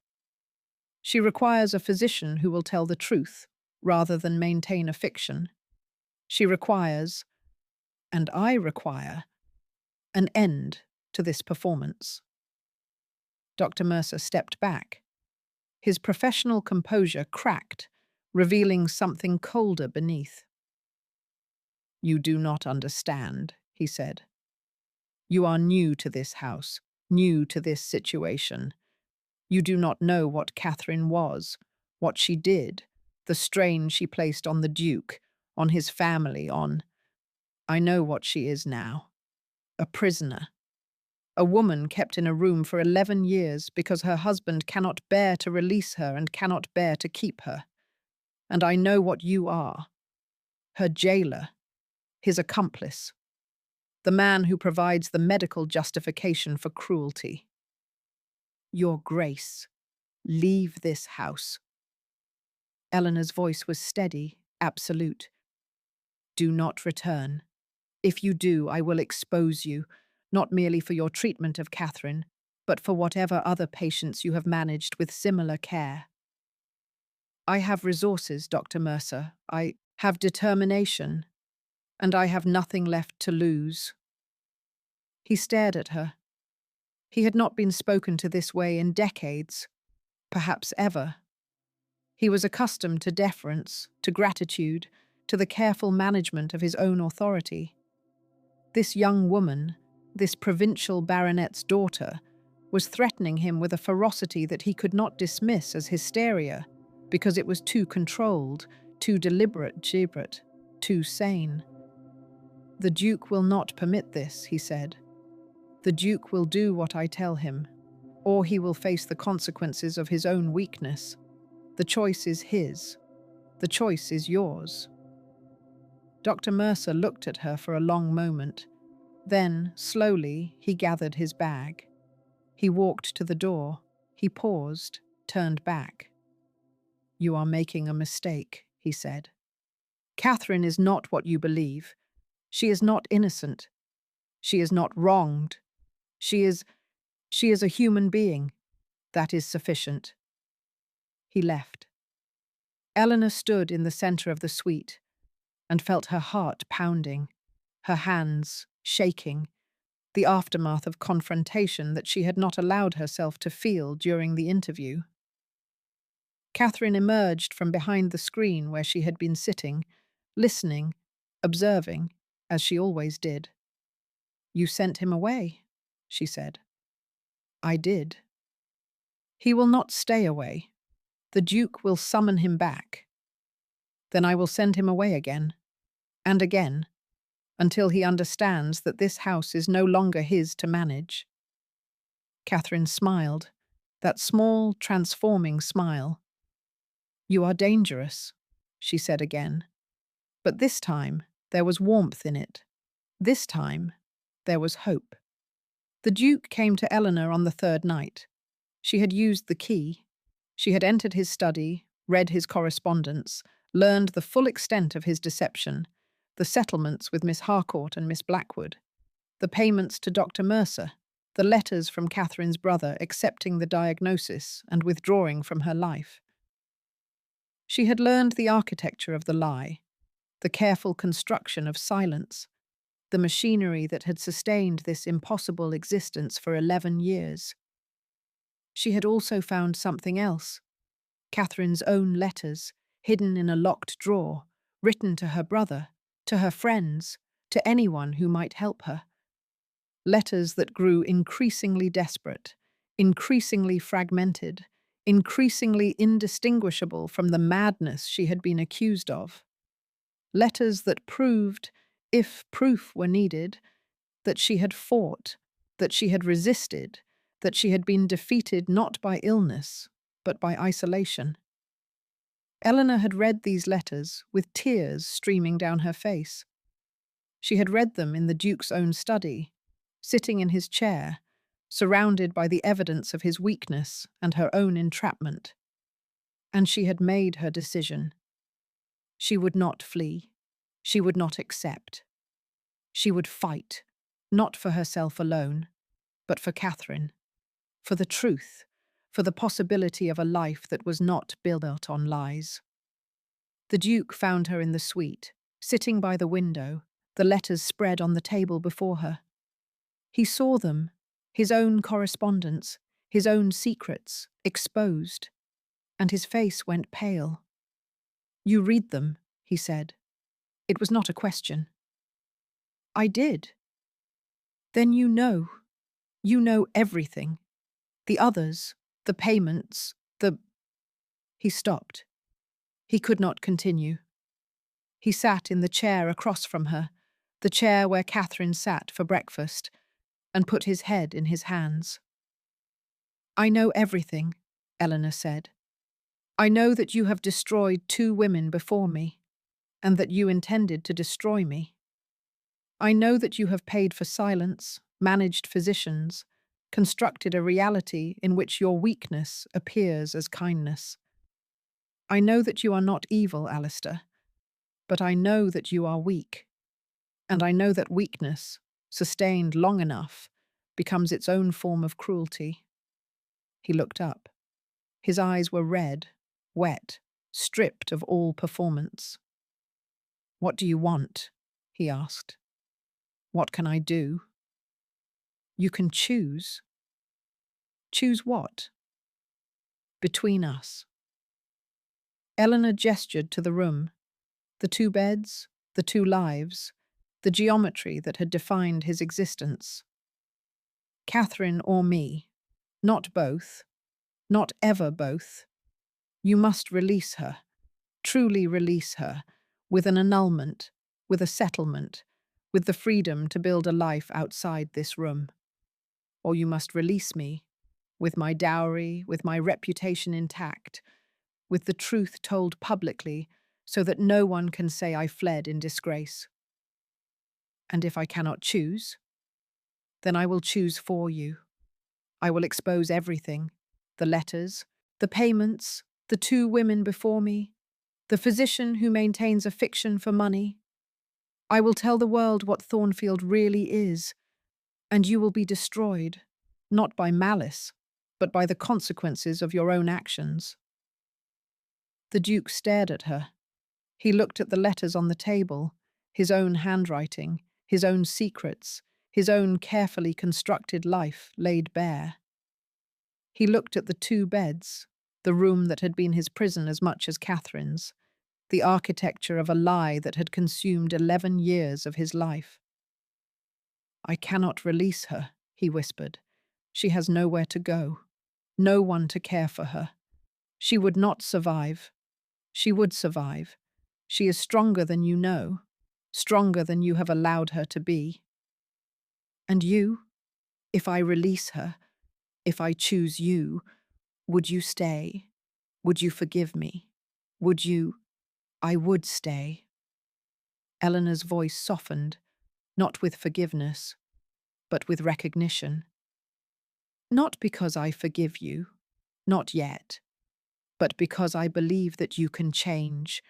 She requires a physician who will tell the truth, rather than maintain a fiction. She requires, and I require, an end to this performance. Dr. Mercer stepped back. His professional composure cracked, revealing something colder beneath. You do not understand, he said. You are new to this house, new to this situation. You do not know what Catherine was, what she did, the strain she placed on the Duke, on his family, on... I know what she is now. A prisoner. A woman kept in a room for 11 years because her husband cannot bear to release her and cannot bear to keep her. And I know what you are. Her jailer. His accomplice. The man who provides the medical justification for cruelty. Your Grace, leave this house. Eleanor's voice was steady, absolute. Do not return. If you do, I will expose you, not merely for your treatment of Catherine, but for whatever other patients you have managed with similar care. I have resources, Dr. Mercer. I have determination. And I have nothing left to lose. He stared at her. He had not been spoken to this way in decades, perhaps ever. He was accustomed to deference, to gratitude, to the careful management of his own authority. This young woman, this provincial baronet's daughter, was threatening him with a ferocity that he could not dismiss as hysteria, because it was too controlled, too deliberate, too sane. The Duke will not permit this, he said. The Duke will do what I tell him, or he will face the consequences of his own weakness. The choice is his. The choice is yours. Dr. Mercer looked at her for a long moment. Then, slowly, he gathered his bag. He walked to the door. He paused, turned back. You are making a mistake, he said. Catherine is not what you believe. She is not innocent. She is not wronged. She is a human being. That is sufficient. He left. Eleanor stood in the center of the suite and felt her heart pounding, her hands shaking, the aftermath of confrontation that she had not allowed herself to feel during the interview. Catherine emerged from behind the screen where she had been sitting, listening, observing, as she always did. You sent him away, she said. I did. He will not stay away. The Duke will summon him back. Then I will send him away again, and again, until he understands that this house is no longer his to manage. Catherine smiled, that small, transforming smile. "You are dangerous," she said again. But this time there was warmth in it. This time there was hope. The Duke came to Eleanor on the third night. She had used the key. She had entered his study, read his correspondence, learned the full extent of his deception, the settlements with Miss Harcourt and Miss Blackwood, the payments to Dr. Mercer, the letters from Catherine's brother accepting the diagnosis and withdrawing from her life. She had learned the architecture of the lie, the careful construction of silence, the machinery that had sustained this impossible existence for 11 years. She had also found something else, Catherine's own letters, hidden in a locked drawer, written to her brother, to her friends, to anyone who might help her. Letters that grew increasingly desperate, increasingly fragmented, increasingly indistinguishable from the madness she had been accused of. Letters that proved, if proof were needed, that she had fought, that she had resisted, that she had been defeated not by illness, but by isolation. Eleanor had read these letters with tears streaming down her face. She had read them in the Duke's own study, sitting in his chair, surrounded by the evidence of his weakness and her own entrapment. And she had made her decision. She would not flee. She would not accept. She would fight, not for herself alone, but for Catherine, for the truth, for the possibility of a life that was not built on lies. The Duke found her in the suite, sitting by the window, the letters spread on the table before her. He saw them, his own correspondence, his own secrets, exposed, and his face went pale. "You read them," he said. It was not a question. "I did." "Then you know. You know everything. The others, the payments, the—" He stopped. He could not continue. He sat in the chair across from her, the chair where Catherine sat for breakfast, and put his head in his hands. "I know everything," Eleanor said. "I know that you have destroyed 2 women before me, and that you intended to destroy me. I know that you have paid for silence, managed physicians, constructed a reality in which your weakness appears as kindness. I know that you are not evil, Alistair, but I know that you are weak, and I know that weakness, sustained long enough, becomes its own form of cruelty." He looked up. His eyes were red, wet, stripped of all performance. "What do you want?" he asked. "What can I do?" "You can choose." "Choose what?" "Between us." Eleanor gestured to the room, the 2 beds, the 2 lives, the geometry that had defined his existence. "Catherine or me. Not both. Not ever both. You must release her, truly release her, with an annulment, with a settlement, with the freedom to build a life outside this room. Or you must release me, with my dowry, with my reputation intact, with the truth told publicly, so that no one can say I fled in disgrace. And if I cannot choose, then I will choose for you. I will expose everything, the letters, the payments, the 2 women before me, the physician who maintains a fiction for money. I will tell the world what Thornfield really is, and you will be destroyed, not by malice, but by the consequences of your own actions." The Duke stared at her. He looked at the letters on the table, his own handwriting, his own secrets, his own carefully constructed life laid bare. He looked at the 2 beds, the room that had been his prison as much as Catherine's, the architecture of a lie that had consumed 11 years of his life. "I cannot release her," he whispered. "She has nowhere to go, no one to care for her. She would not survive. She would survive. She is stronger than you know, stronger than you have allowed her to be. And you, if I release her, if I choose you, would you stay? Would you forgive me?" Would you? I would stay. Eleanor's voice softened, not with forgiveness, but with recognition. Not because I forgive you, not yet, but because I believe that you can change,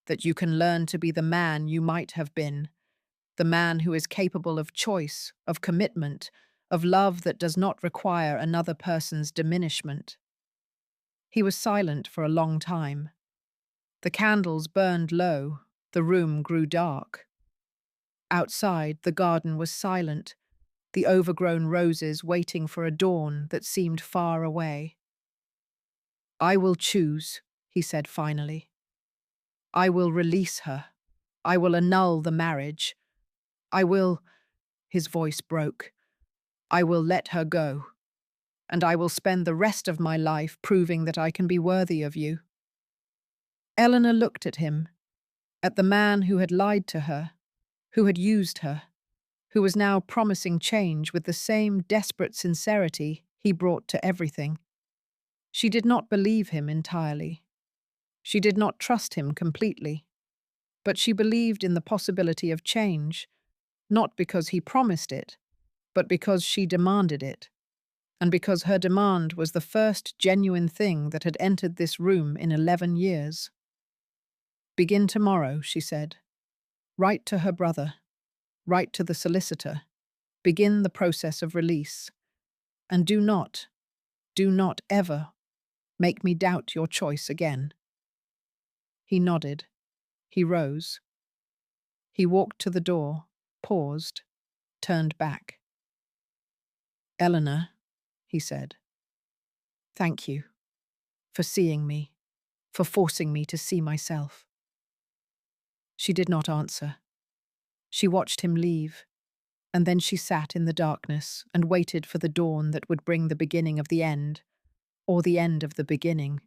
that you can learn to be the man you might have been, the man who is capable of choice, of commitment, of love that does not require another person's diminishment. He was silent for a long time. The candles burned low, the room grew dark. Outside, the garden was silent, the overgrown roses waiting for a dawn that seemed far away. I will choose, he said finally. I will release her. I will annul the marriage. I will, his voice broke, I will let her go, and I will spend the rest of my life proving that I can be worthy of you. Eleanor looked at him, at the man who had lied to her, who had used her, who was now promising change with the same desperate sincerity he brought to everything. She did not believe him entirely. She did not trust him completely. But she believed in the possibility of change, not because he promised it, but because she demanded it, and because her demand was the first genuine thing that had entered this room in 11 years. Begin tomorrow, she said. Write to her brother. Write to the solicitor. Begin the process of release. And do not ever make me doubt your choice again. He nodded. He rose. He walked to the door, paused, turned back. Eleanor, he said, thank you for seeing me, for forcing me to see myself. She did not answer. She watched him leave, and then she sat in the darkness and waited for the dawn that would bring the beginning of the end, or the end of the beginning.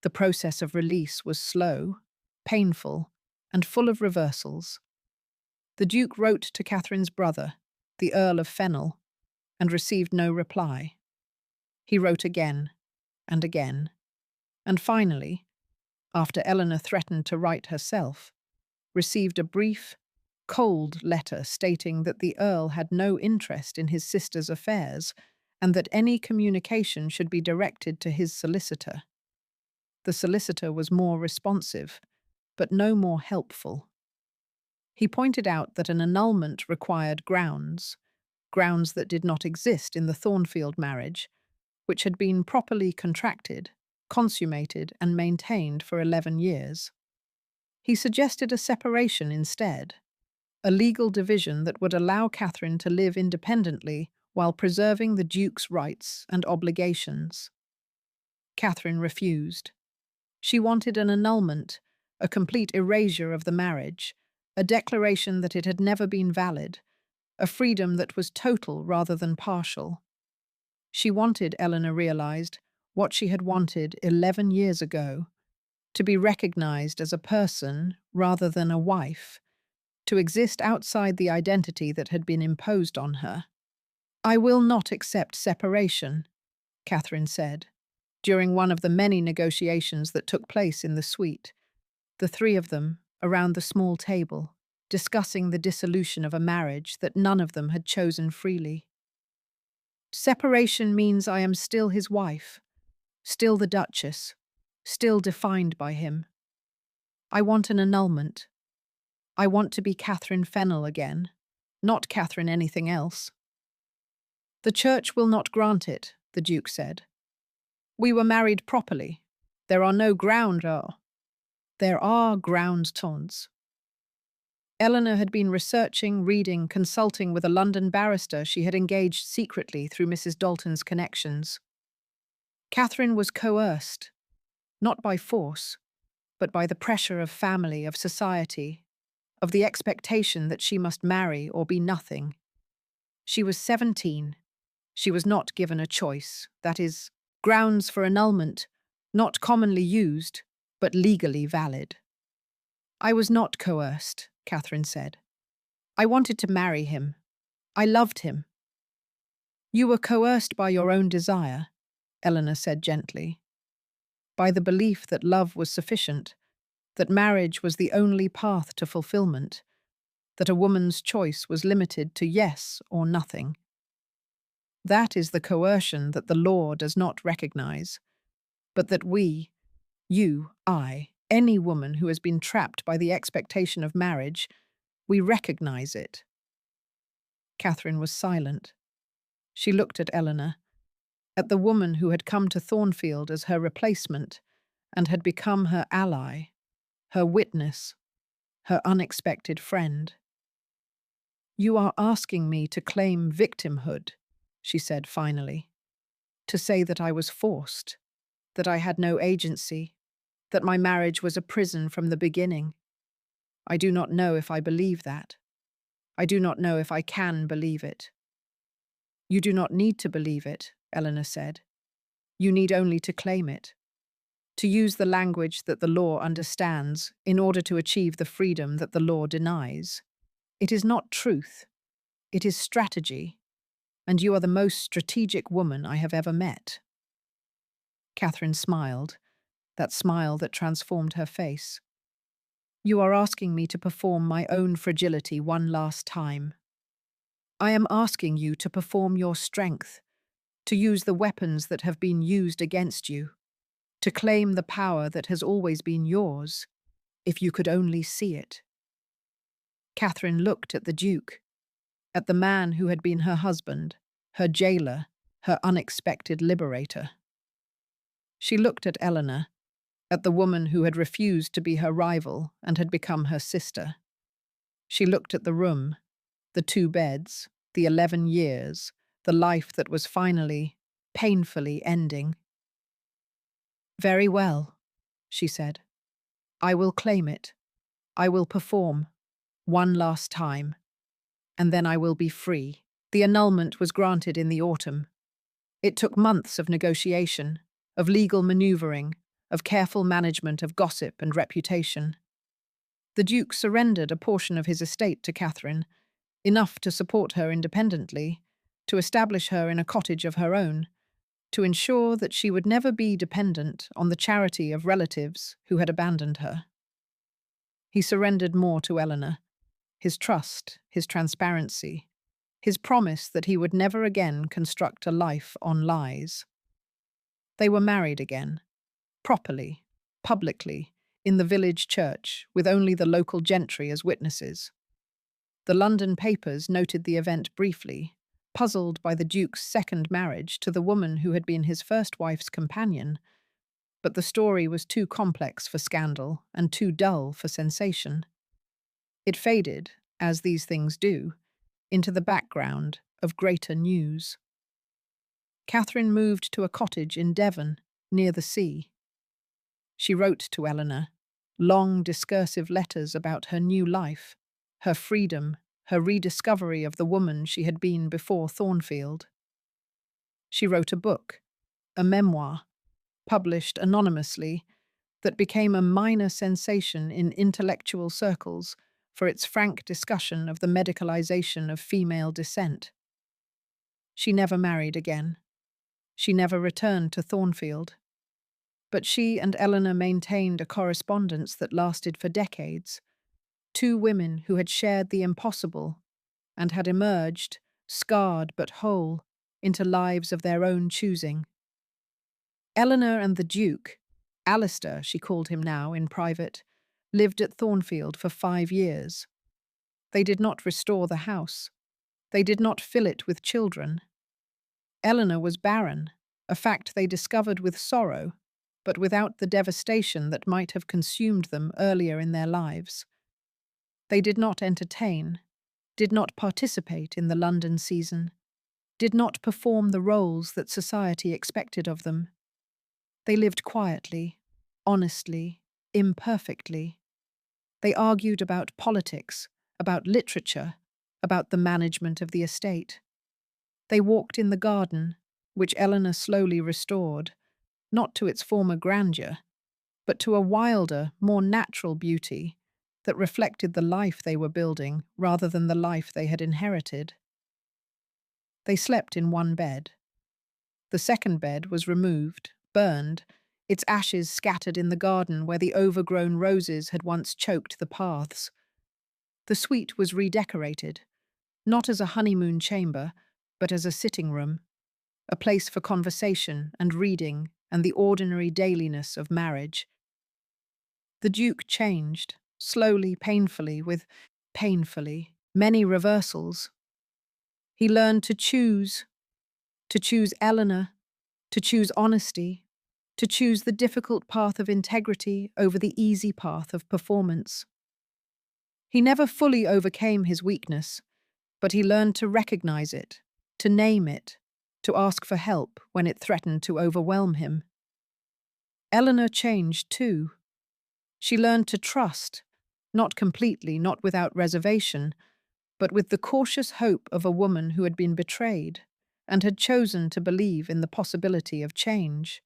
The process of release was slow, painful, and full of reversals. The Duke wrote to Catherine's brother, the Earl of Fennel, and received no reply. He wrote again, and again, and finally, after Eleanor threatened to write herself, received a brief, cold letter stating that the Earl had no interest in his sister's affairs and that any communication should be directed to his solicitor. The solicitor was more responsive, but no more helpful. He pointed out that an annulment required grounds that did not exist in the Thornfield marriage, which had been properly contracted, consummated, and maintained for 11 years. He suggested a separation instead, a legal division that would allow Catherine to live independently while preserving the Duke's rights and obligations. Catherine refused. She wanted an annulment, a complete erasure of the marriage, a declaration that it had never been valid, a freedom that was total rather than partial. She wanted, Eleanor realized, what she had wanted 11 years ago, to be recognized as a person rather than a wife, to exist outside the identity that had been imposed on her. I will not accept separation, Catherine said, during one of the many negotiations that took place in the suite, the three of them around the small table, discussing the dissolution of a marriage that none of them had chosen freely. Separation means I am still his wife, still the Duchess, still defined by him. I want an annulment. I want to be Catherine Fennel again, not Catherine anything else. The Church will not grant it, the Duke said. We were married properly. There are no There are grounds, Tons. Eleanor had been researching, reading, consulting with a London barrister she had engaged secretly through Mrs. Dalton's connections. Catherine was coerced, not by force, but by the pressure of family, of society, of the expectation that she must marry or be nothing. She was 17. She was not given a choice, that is, grounds for annulment, not commonly used, but legally valid. I was not coerced, Catherine said. I wanted to marry him. I loved him. You were coerced by your own desire, Eleanor said gently. by the belief that love was sufficient, that marriage was the only path to fulfillment, that a woman's choice was limited to yes or nothing. That is the coercion that the law does not recognize, but that we, you, I, any woman who has been trapped by the expectation of marriage, we recognize it. Catherine was silent. She looked at Eleanor, at the woman who had come to Thornfield as her replacement and had become her ally, her witness, her unexpected friend. "You are asking me to claim victimhood," she said finally, "to say that I was forced, that I had no agency, that my marriage was a prison from the beginning. I do not know if I believe that. I do not know if I can believe it." "You do not need to believe it," Eleanor said. "You need only to claim it, to use the language that the law understands in order to achieve the freedom that the law denies. It is not truth. It is strategy, and you are the most strategic woman I have ever met." Catherine smiled, that smile that transformed her face. "You are asking me to perform my own fragility one last time. I am asking you to perform your strength, to use the weapons that have been used against you, to claim the power that has always been yours, if you could only see it." Catherine looked at the Duke, at the man who had been her husband, her jailer, her unexpected liberator. She looked at Eleanor, at the woman who had refused to be her rival and had become her sister. She looked at the room, the 2 beds, the 11 years, the life that was finally, painfully ending. "Very well," she said. "I will claim it. I will perform, one last time, and then I will be free." The annulment was granted in the autumn. It took months of negotiation, of legal maneuvering, of careful management of gossip and reputation. The Duke surrendered a portion of his estate to Catherine, enough to support her independently, to establish her in a cottage of her own, to ensure that she would never be dependent on the charity of relatives who had abandoned her. He surrendered more to Eleanor, his trust, his transparency, his promise that he would never again construct a life on lies. They were married again, properly, publicly, in the village church, with only the local gentry as witnesses. The London papers noted the event briefly, puzzled by the Duke's second marriage to the woman who had been his first wife's companion, but the story was too complex for scandal and too dull for sensation. It faded, as these things do, into the background of greater news. Catherine moved to a cottage in Devon, near the sea. She wrote to Eleanor, long discursive letters about her new life, her freedom, her rediscovery of the woman she had been before Thornfield. She wrote a book, a memoir, published anonymously, that became a minor sensation in intellectual circles for its frank discussion of the medicalization of female descent. She never married again. She never returned to Thornfield. But she and Eleanor maintained a correspondence that lasted for decades. 2 women who had shared the impossible and had emerged, scarred but whole, into lives of their own choosing. Eleanor and the Duke, Alistair she called him now in private, lived at Thornfield for 5 years. They did not restore the house. They did not fill it with children. Eleanor was barren, a fact they discovered with sorrow, but without the devastation that might have consumed them earlier in their lives. They did not entertain, did not participate in the London season, did not perform the roles that society expected of them. They lived quietly, honestly, imperfectly. They argued about politics, about literature, about the management of the estate. They walked in the garden, which Eleanor slowly restored, not to its former grandeur, but to a wilder, more natural beauty that reflected the life they were building rather than the life they had inherited. They slept in one bed. The second bed was removed, burned, its ashes scattered in the garden where the overgrown roses had once choked the paths. The suite was redecorated, not as a honeymoon chamber, but as a sitting room, a place for conversation and reading and the ordinary dailiness of marriage. The Duke changed, slowly, painfully, with many reversals. He learned to choose Eleanor, to choose honesty, to choose the difficult path of integrity over the easy path of performance. He never fully overcame his weakness, but he learned to recognize it, to name it, to ask for help when it threatened to overwhelm him. Eleanor changed too. She learned to trust, not completely, not without reservation, but with the cautious hope of a woman who had been betrayed and had chosen to believe in the possibility of change.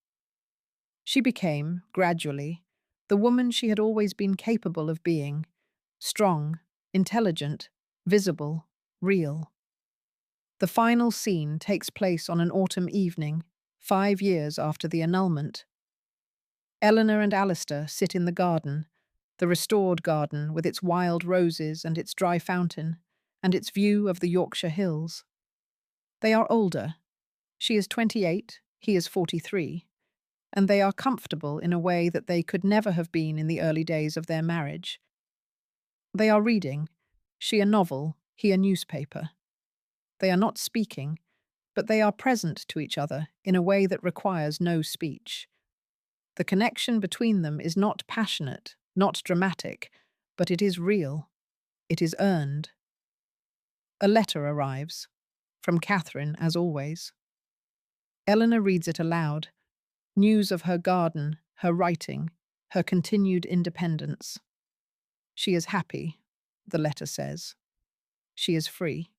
She became, gradually, the woman she had always been capable of being: strong, intelligent, visible, real. The final scene takes place on an autumn evening, 5 years after the annulment. Eleanor and Alistair sit in the garden, the restored garden with its wild roses and its dry fountain, and its view of the Yorkshire hills. They are older. She is 28, he is 43, and they are comfortable in a way that they could never have been in the early days of their marriage. They are reading, she a novel, he a newspaper. They are not speaking, but they are present to each other in a way that requires no speech. The connection between them is not passionate, not dramatic, but it is real. It is earned. A letter arrives, from Catherine, as always. Eleanor reads it aloud. News of her garden, her writing, her continued independence. She is happy, the letter says. She is free.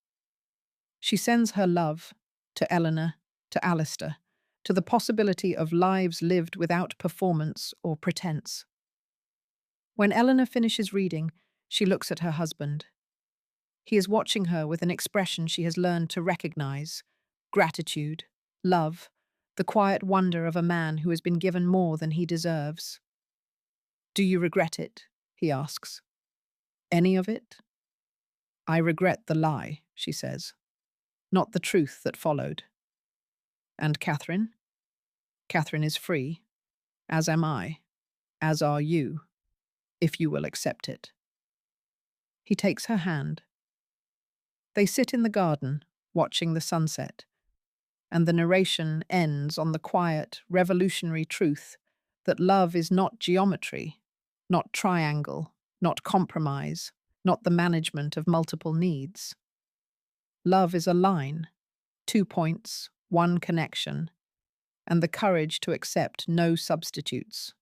She sends her love to Eleanor, to Alistair, to the possibility of lives lived without performance or pretense. When Eleanor finishes reading, she looks at her husband. He is watching her with an expression she has learned to recognize: gratitude, love, the quiet wonder of a man who has been given more than he deserves. "Do you regret it?" he asks. "Any of it?" "I regret the lie," she says, "not the truth that followed." And Catherine? Catherine is free, as am I, as are you, if you will accept it. He takes her hand. They sit in the garden, watching the sunset, and the narration ends on the quiet, revolutionary truth that love is not geometry, not triangle, not compromise, not the management of multiple needs. Love is a line, 2 points, 1 connection, and the courage to accept no substitutes.